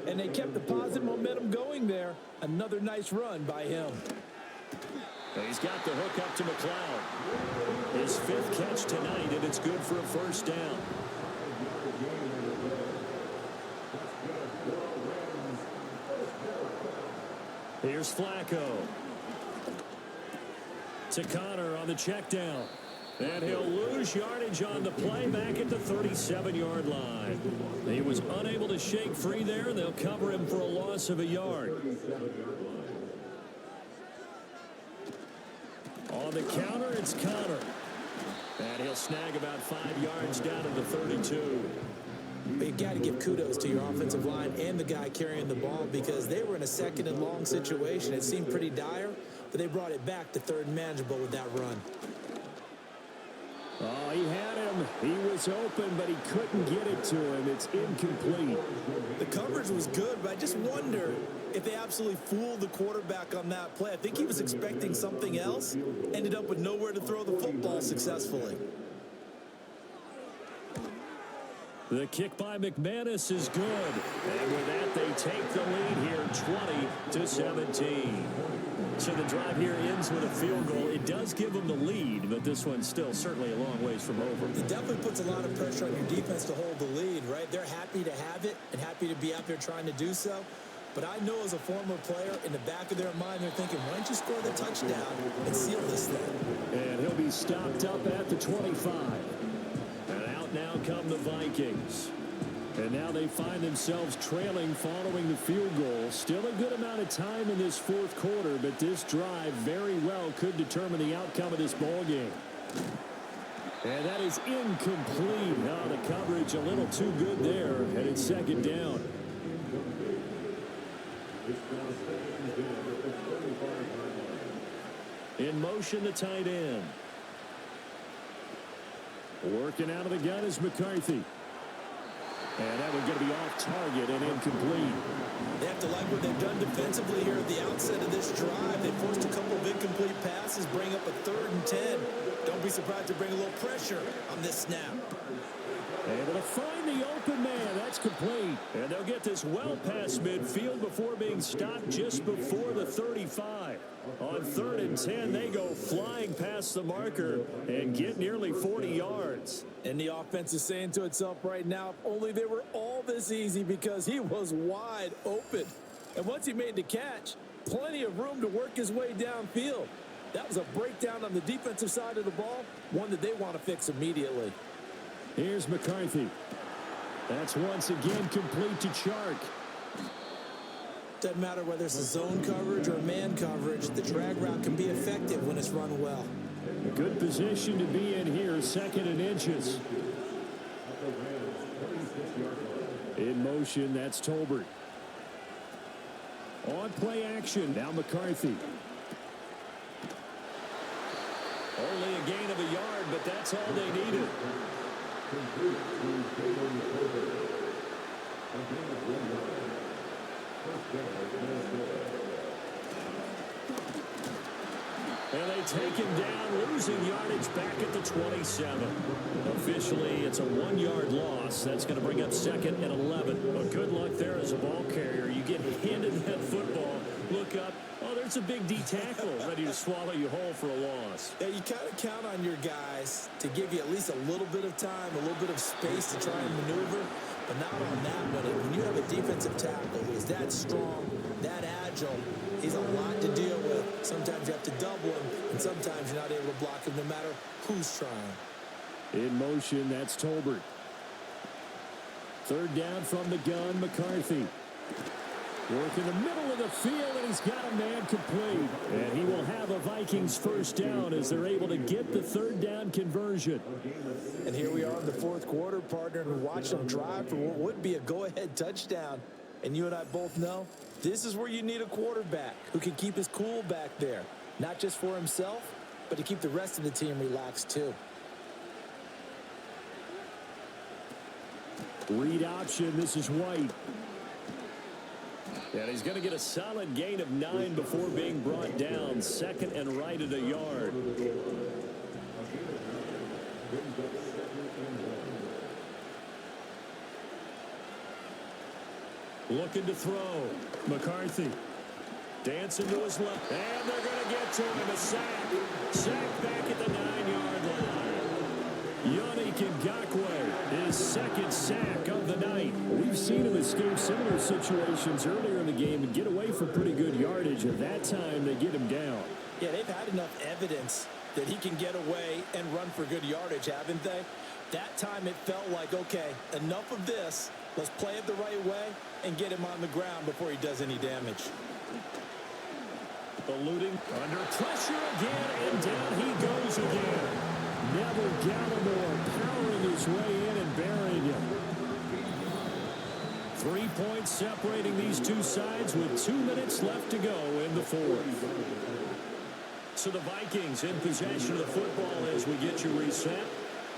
and they kept the positive momentum going there. Another nice run by him. He's got the hook up to McLeod. His 5th catch tonight, and it's good for a 1st down. Here's Flacco. To Connor on the check down. And he'll lose yardage on the play back at the 37-yard line. He was unable to shake free there. They'll cover him for a loss of a yard. On the counter, it's Connor. And he'll snag about 5 yards down to the 32. But you got to give kudos to your offensive line and the guy carrying the ball because they were in a 2nd and long situation. It seemed pretty dire, but they brought it back to 3rd and manageable with that run. Oh, he had him. He was open, but he couldn't get it to him. It's incomplete. The coverage was good, but I just wonder if they absolutely fooled the quarterback on that play. I think he was expecting something else, ended up with nowhere to throw the football successfully. The kick by McManus is good. And with that, they take the lead here, 20-17. So the drive here ends with a field goal. It does give them the lead, but this one's still certainly a long ways from over. It definitely puts a lot of pressure on your defense to hold the lead, right? They're happy to have it and happy to be out there trying to do so. But I know as a former player, in the back of their mind, they're thinking, why don't you score the touchdown and seal this thing? And he'll be stopped up at the 25. And out now come the Vikings. And now they find themselves trailing following the field goal. Still a good amount of time in this 4th quarter, but this drive very well could determine the outcome of this ball game. And that is incomplete. Now the coverage a little too good there, and it's 2nd down. In motion, the tight end. Working out of the gun is McCarthy. And that one's going to be off target and incomplete. They have to like what they've done defensively here at the outset of this drive. They forced a couple of incomplete passes, bring up a 3rd and 10. Don't be surprised to bring a little pressure on this snap. Able to find the open man. That's complete. And they'll get this well past midfield before being stopped just before the 35. On 3rd and 10, they go flying past the marker and get nearly 40 yards. And the offense is saying to itself right now, if only they were all this easy because he was wide open. And once he made the catch, plenty of room to work his way downfield. That was a breakdown on the defensive side of the ball, one that they want to fix immediately. Here's McCarthy. That's once again complete to Chark. Doesn't matter whether it's a zone coverage or man coverage, the drag route can be effective when it's run well. A good position to be in here, 2nd and inches. In motion, that's Tolbert. On play action, now McCarthy. Only a gain of a yard, but that's all they needed. And they take him down, losing yardage back at the 27. Officially, it's a 1-yard loss. That's going to bring up 2nd and 11. Well, good luck there as a ball carrier. You get handed that football, look up, oh, there's a big D tackle ready to swallow you whole for a loss. Yeah, you kind of count on your guys to give you at least a little bit of time, a little bit of space to try and maneuver, but not on that one. When you have a defensive tackle who is that strong, that agile, he's a lot to deal with. Sometimes you have to double him, and sometimes you're not able to block him no matter who's trying. In motion, that's Tolbert. 3rd down from the gun, McCarthy. Work in the middle of the field, and he's got a man complete. And he will have a Vikings 1st down as they're able to get the 3rd down conversion. And here we are in the 4th quarter, partner, and watch them drive for what would be a go-ahead touchdown. And you and I both know this is where you need a quarterback who can keep his cool back there. Not just for himself, but to keep the rest of the team relaxed too. Read option, this is White. And he's going to get a solid gain of 9 before being brought down. 2nd and right at a yard. Looking to throw. McCarthy. Dancing to his left. And they're going to get to him. A sack. Sack back at the 9-yard line. Yannick Ngakoue, his 2nd sack of the night. We've seen him escape similar situations earlier in the game and get away for pretty good yardage. At that time, they get him down. Yeah, they've had enough evidence that he can get away and run for good yardage, haven't they? That time it felt like, okay, enough of this. Let's play it the right way and get him on the ground before he does any damage. Eluding, under pressure again, and down he goes again. Neville Gallimore powering his way in and burying him. 3 points separating these two sides with 2 minutes left to go in the 4th. So the Vikings in possession of the football as we get you reset.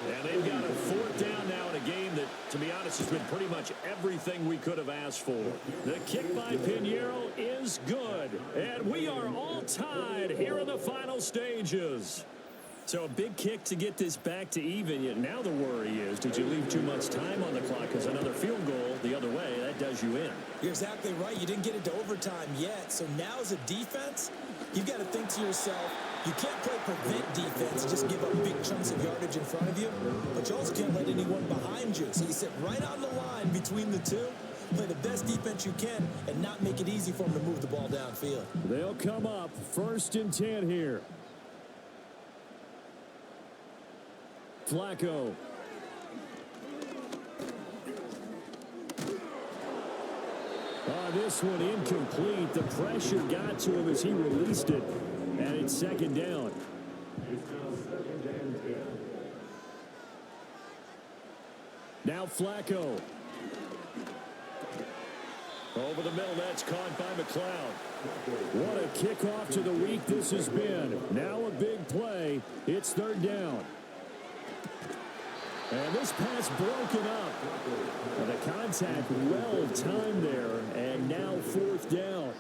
And they've got a 4th down now in a game that, to be honest, has been pretty much everything we could have asked for. The kick by Pinheiro is good. And we are all tied here in the final stages. So a big kick to get this back to even. Yet now the worry is, did you leave too much time on the clock? Because another field goal the other way, that does you in. You're exactly right. You didn't get into overtime yet. So now as a defense, you've got to think to yourself, you can't play prevent defense and just give up big chunks of yardage in front of you. But you also can't let anyone behind you. So you sit right on the line between the two. Play the best defense you can and not make it easy for them to move the ball downfield. They'll come up 1st and 10 here. Flacco. This one incomplete. The pressure got to him as he released it. And it's 2nd down. Now Flacco. Over the middle, that's caught by McLeod. What a kickoff to the week this has been. Now a big play. It's 3rd down. And this pass broken up. And the contact well timed there. And now 4th down.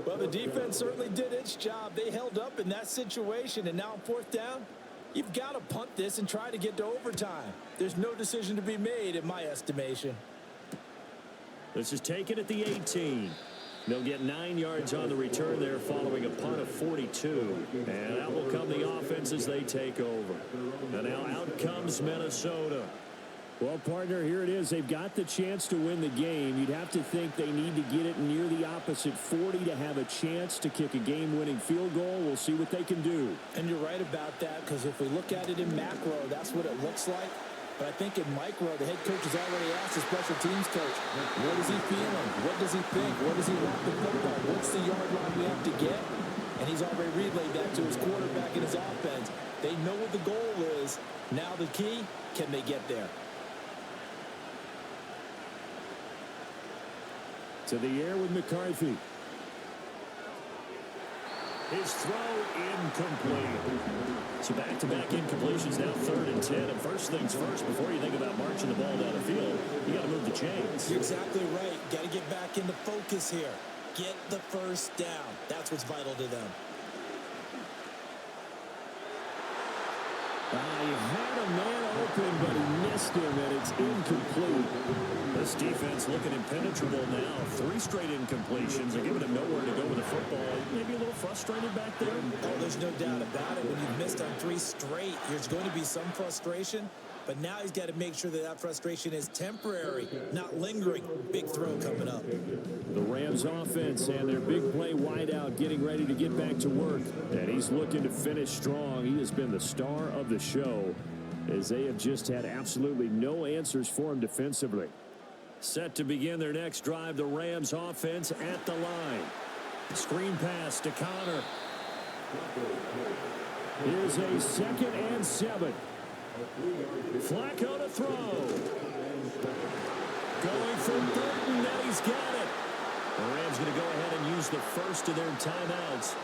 Well, the defense certainly did its job. They held up in that situation. And now on 4th down, you've got to punt this and try to get to overtime. There's no decision to be made in my estimation. This is taken at the 18. They'll get 9 yards on the return there following a punt of 42. And out will come the offense as they take over. And now out comes Minnesota. Well, partner, here it is. They've got the chance to win the game. You'd have to think they need to get it near the opposite 40 to have a chance to kick a game-winning field goal. We'll see what they can do. And you're right about that, because if we look at it in macro, that's what it looks like. But I think in micro, the head coach has already asked the special teams coach, what is he feeling? What does he think? What does he want the football? What's the yard line we have to get? And he's already relayed that to his quarterback and his offense. They know what the goal is. Now the key, can they get there? To the air with McCarthy. His throw incomplete. So back-to-back incompletions, now 3rd and 10. And first things first, before you think about marching the ball down the field, you got to move the chains. You're exactly right. Got to get back into focus here. Get the first down. That's what's vital to them. He had a man open, but he missed him, and it's incomplete. This defense looking impenetrable now. 3 straight incompletions. They're giving him nowhere to go with the football. Maybe a little frustrated back there. Oh, there's no doubt about it. When you've missed on 3 straight, there's going to be some frustration. But now he's got to make sure that that frustration is temporary, not lingering. Big throw coming up. The Rams offense and their big play wideout getting ready to get back to work. And he's looking to finish strong. He has been the star of the show as they have just had absolutely no answers for him defensively. Set to begin their next drive, the Rams offense at the line. Screen pass to Connor. Here's a 2nd and 7. Flacco to throw. Going for Burton, and he's got it. The Rams going to go ahead and use the first of their timeouts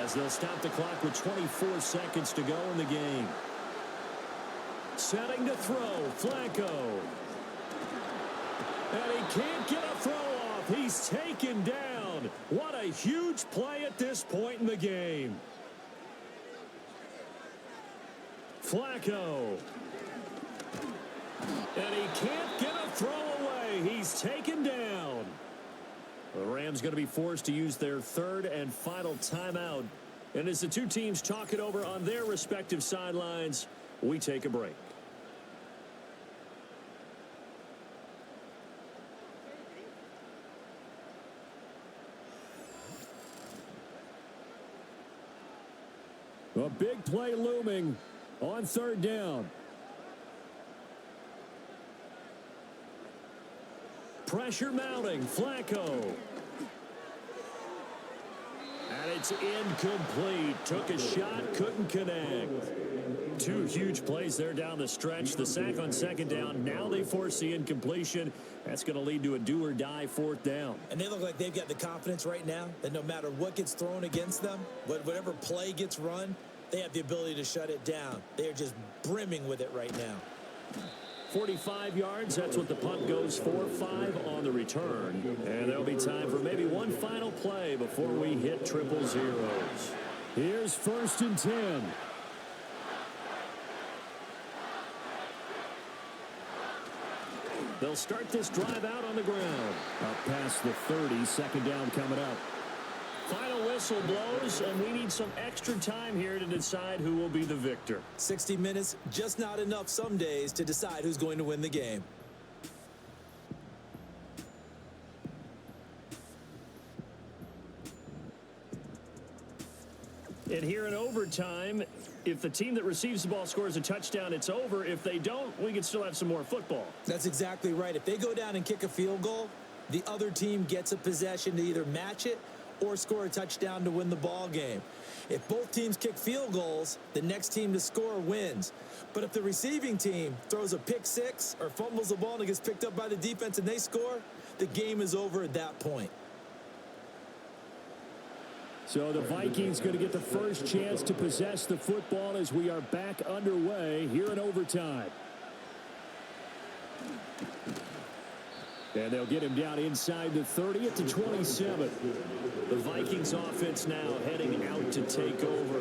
as they'll stop the clock with 24 seconds to go in the game. Setting to throw, Flacco. And he can't get a throw off. He's taken down. What a huge play at this point in the game. Flacco. And he can't get a throw away. He's taken down. The Rams going to be forced to use their 3rd and final timeout. And as the two teams talk it over on their respective sidelines, we take a break. A big play looming on 3rd down. Pressure mounting. Flacco. And it's incomplete. Took a shot, couldn't connect. 2 huge plays there down the stretch. The sack on 2nd down. Now they force the incompletion. That's going to lead to a do-or-die 4th down. And they look like they've got the confidence right now that no matter what gets thrown against them, whatever play gets run, they have the ability to shut it down. They are just brimming with it right now. 45 yards, that's what the punt goes for. 5 on the return. And there'll be time for maybe one final play before we hit 000. Here's 1st and 10. They'll start this drive out on the ground. Up past the 30, 2nd down coming up. Final whistle blows, and we need some extra time here to decide who will be the victor. 60 minutes, just not enough some days to decide who's going to win the game. And here in overtime, if the team that receives the ball scores a touchdown, it's over. If they don't, we can still have some more football. That's exactly right. If they go down and kick a field goal, the other team gets a possession to either match it or score a touchdown to win the ball game. If both teams kick field goals, the next team to score wins. But if the receiving team throws a pick 6 or fumbles the ball and it gets picked up by the defense and they score, the game is over at that point. So the Vikings going to get the first chance to possess the football as we are back underway here in overtime. And they'll get him down inside the 30 at the 27. The Vikings offense now heading out to take over.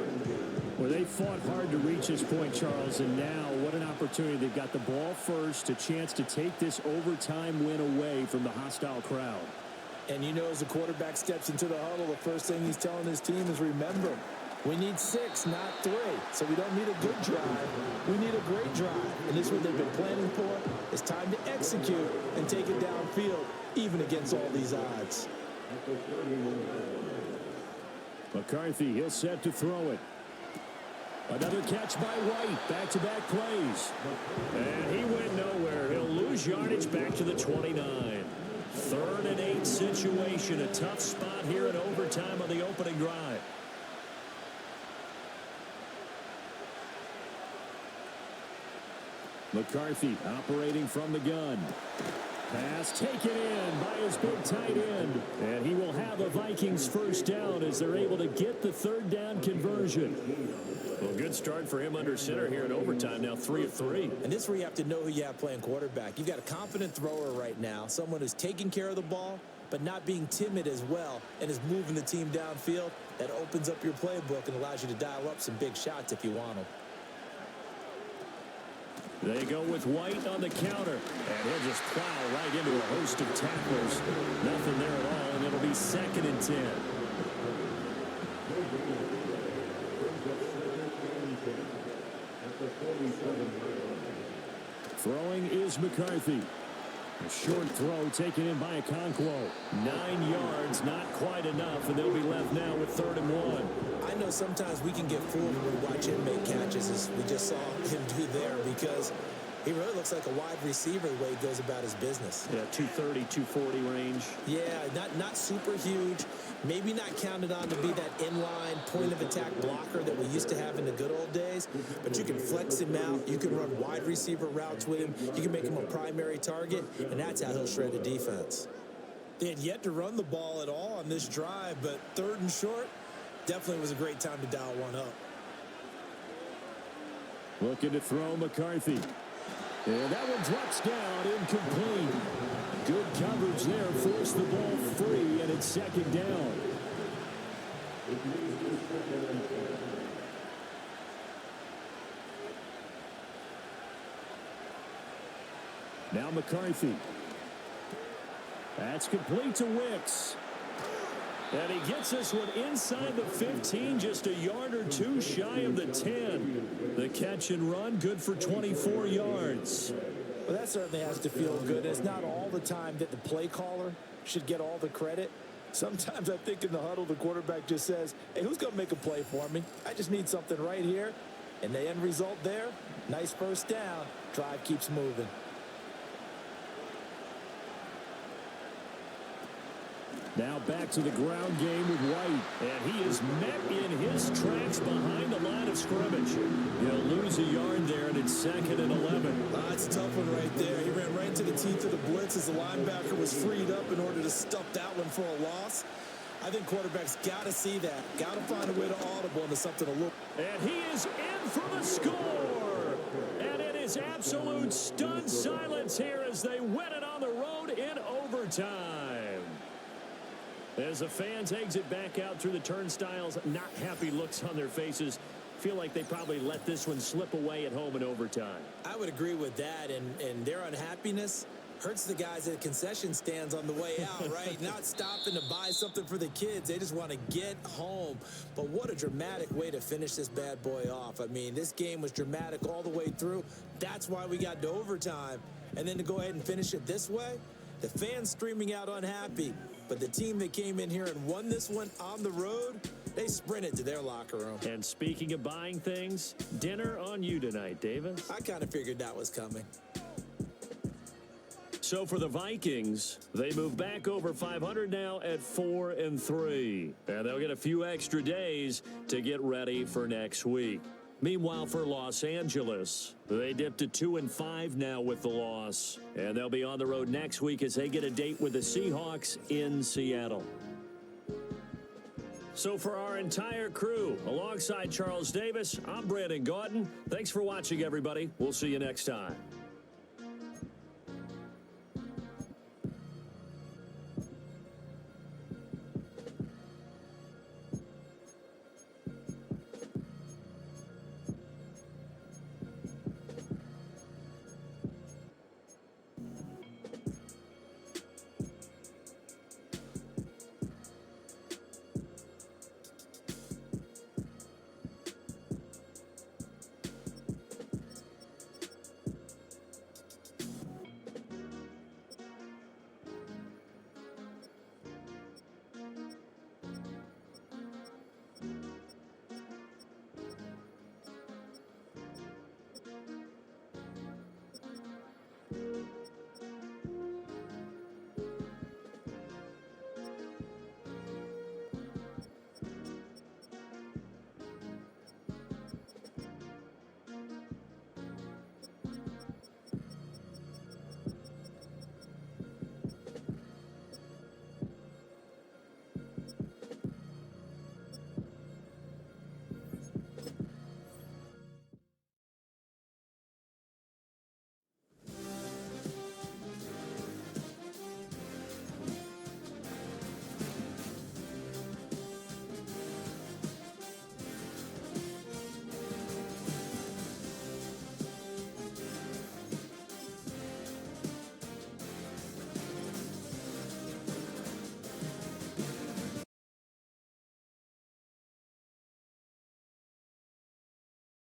Well, they fought hard to reach this point, Charles, and now what an opportunity. They've got the ball first, a chance to take this overtime win away from the hostile crowd. And you know, as the quarterback steps into the huddle, the first thing he's telling his team is, remember, we need 6, not 3. So we don't need a good drive. We need a great drive. And this is what they've been planning for. It's time to execute and take it downfield, even against all these odds. McCarthy, he'll set to throw it. Another catch by White. Back-to-back plays. And he went nowhere. He'll lose yardage back to the 29. 3rd and 8 situation. A tough spot here in overtime on the opening drive. McCarthy operating from the gun. Pass taken in by his big tight end. And he will have a Vikings first down as they're able to get the third down conversion. Well, good start for him under center here in overtime. Now 3 of 3. And this is where you have to know who you have playing quarterback. You've got a confident thrower right now, someone who's taking care of the ball, but not being timid as well, and is moving the team downfield. That opens up your playbook and allows you to dial up some big shots if you want them. They go with White on the counter, and he'll just plow right into a host of tacklers. Nothing there at all, and it'll be 2nd and 10. Throwing is McCarthy. A short throw taken in by Okonkwo. 9 yards, not quite enough, and they'll be left now with 3rd and 1. I know sometimes we can get fooled when we watch him make catches, as we just saw him do there, because he really looks like a wide receiver the way he goes about his business. Yeah, 230, 240 range. Yeah, not super huge. Maybe not counted on to be that inline point-of-attack blocker that we used to have in the good old days. But you can flex him out. You can run wide receiver routes with him. You can make him a primary target, and that's how he'll shred a defense. They had yet to run the ball at all on this drive, but 3rd and short definitely was a great time to dial one up. Looking to throw McCarthy. And that one drops down, incomplete. Good coverage there, forced the ball free, and it's 2nd down. Now McCarthy. That's complete to Wicks. And he gets this one inside the 15, just a yard or two shy of the 10. The catch and run, good for 24 yards. Well, that certainly has to feel good. It's not all the time that the play caller should get all the credit. Sometimes I think in the huddle, the quarterback just says, hey, who's going to make a play for me? I just need something right here. And the end result there, nice first down. Drive keeps moving. Now back to the ground game with White. And he is met in his tracks behind the line of scrimmage. He'll lose a yard there, and it's 2nd and 11. That's a tough one right there. He ran right into the teeth of the blitz as the linebacker was freed up in order to stuff that one for a loss. I think quarterbacks got to see that. Got to find a way to audible into something a little. And he is in for the score. And it is absolute stunned silence here as they win it on the road in overtime. As the fans exit back out through the turnstiles, not happy looks on their faces. Feel like they probably let this one slip away at home in overtime. I would agree with that, and their unhappiness hurts the guys at concession stands on the way out, right? Not stopping to buy something for the kids. They just want to get home. But what a dramatic way to finish this bad boy off. I mean, this game was dramatic all the way through. That's why we got to overtime. And then to go ahead and finish it this way, the fans streaming out unhappy. But the team that came in here and won this one on the road, they sprinted to their locker room. And speaking of buying things, dinner on you tonight, Davis. I kind of figured that was coming. So for the Vikings, they move back over 500 now at 4 and 3. And they'll get a few extra days to get ready for next week. Meanwhile, for Los Angeles, they dipped to 2 and 5 now with the loss. And they'll be on the road next week as they get a date with the Seahawks in Seattle. So for our entire crew, alongside Charles Davis, I'm Brandon Gautin. Thanks for watching, everybody. We'll see you next time.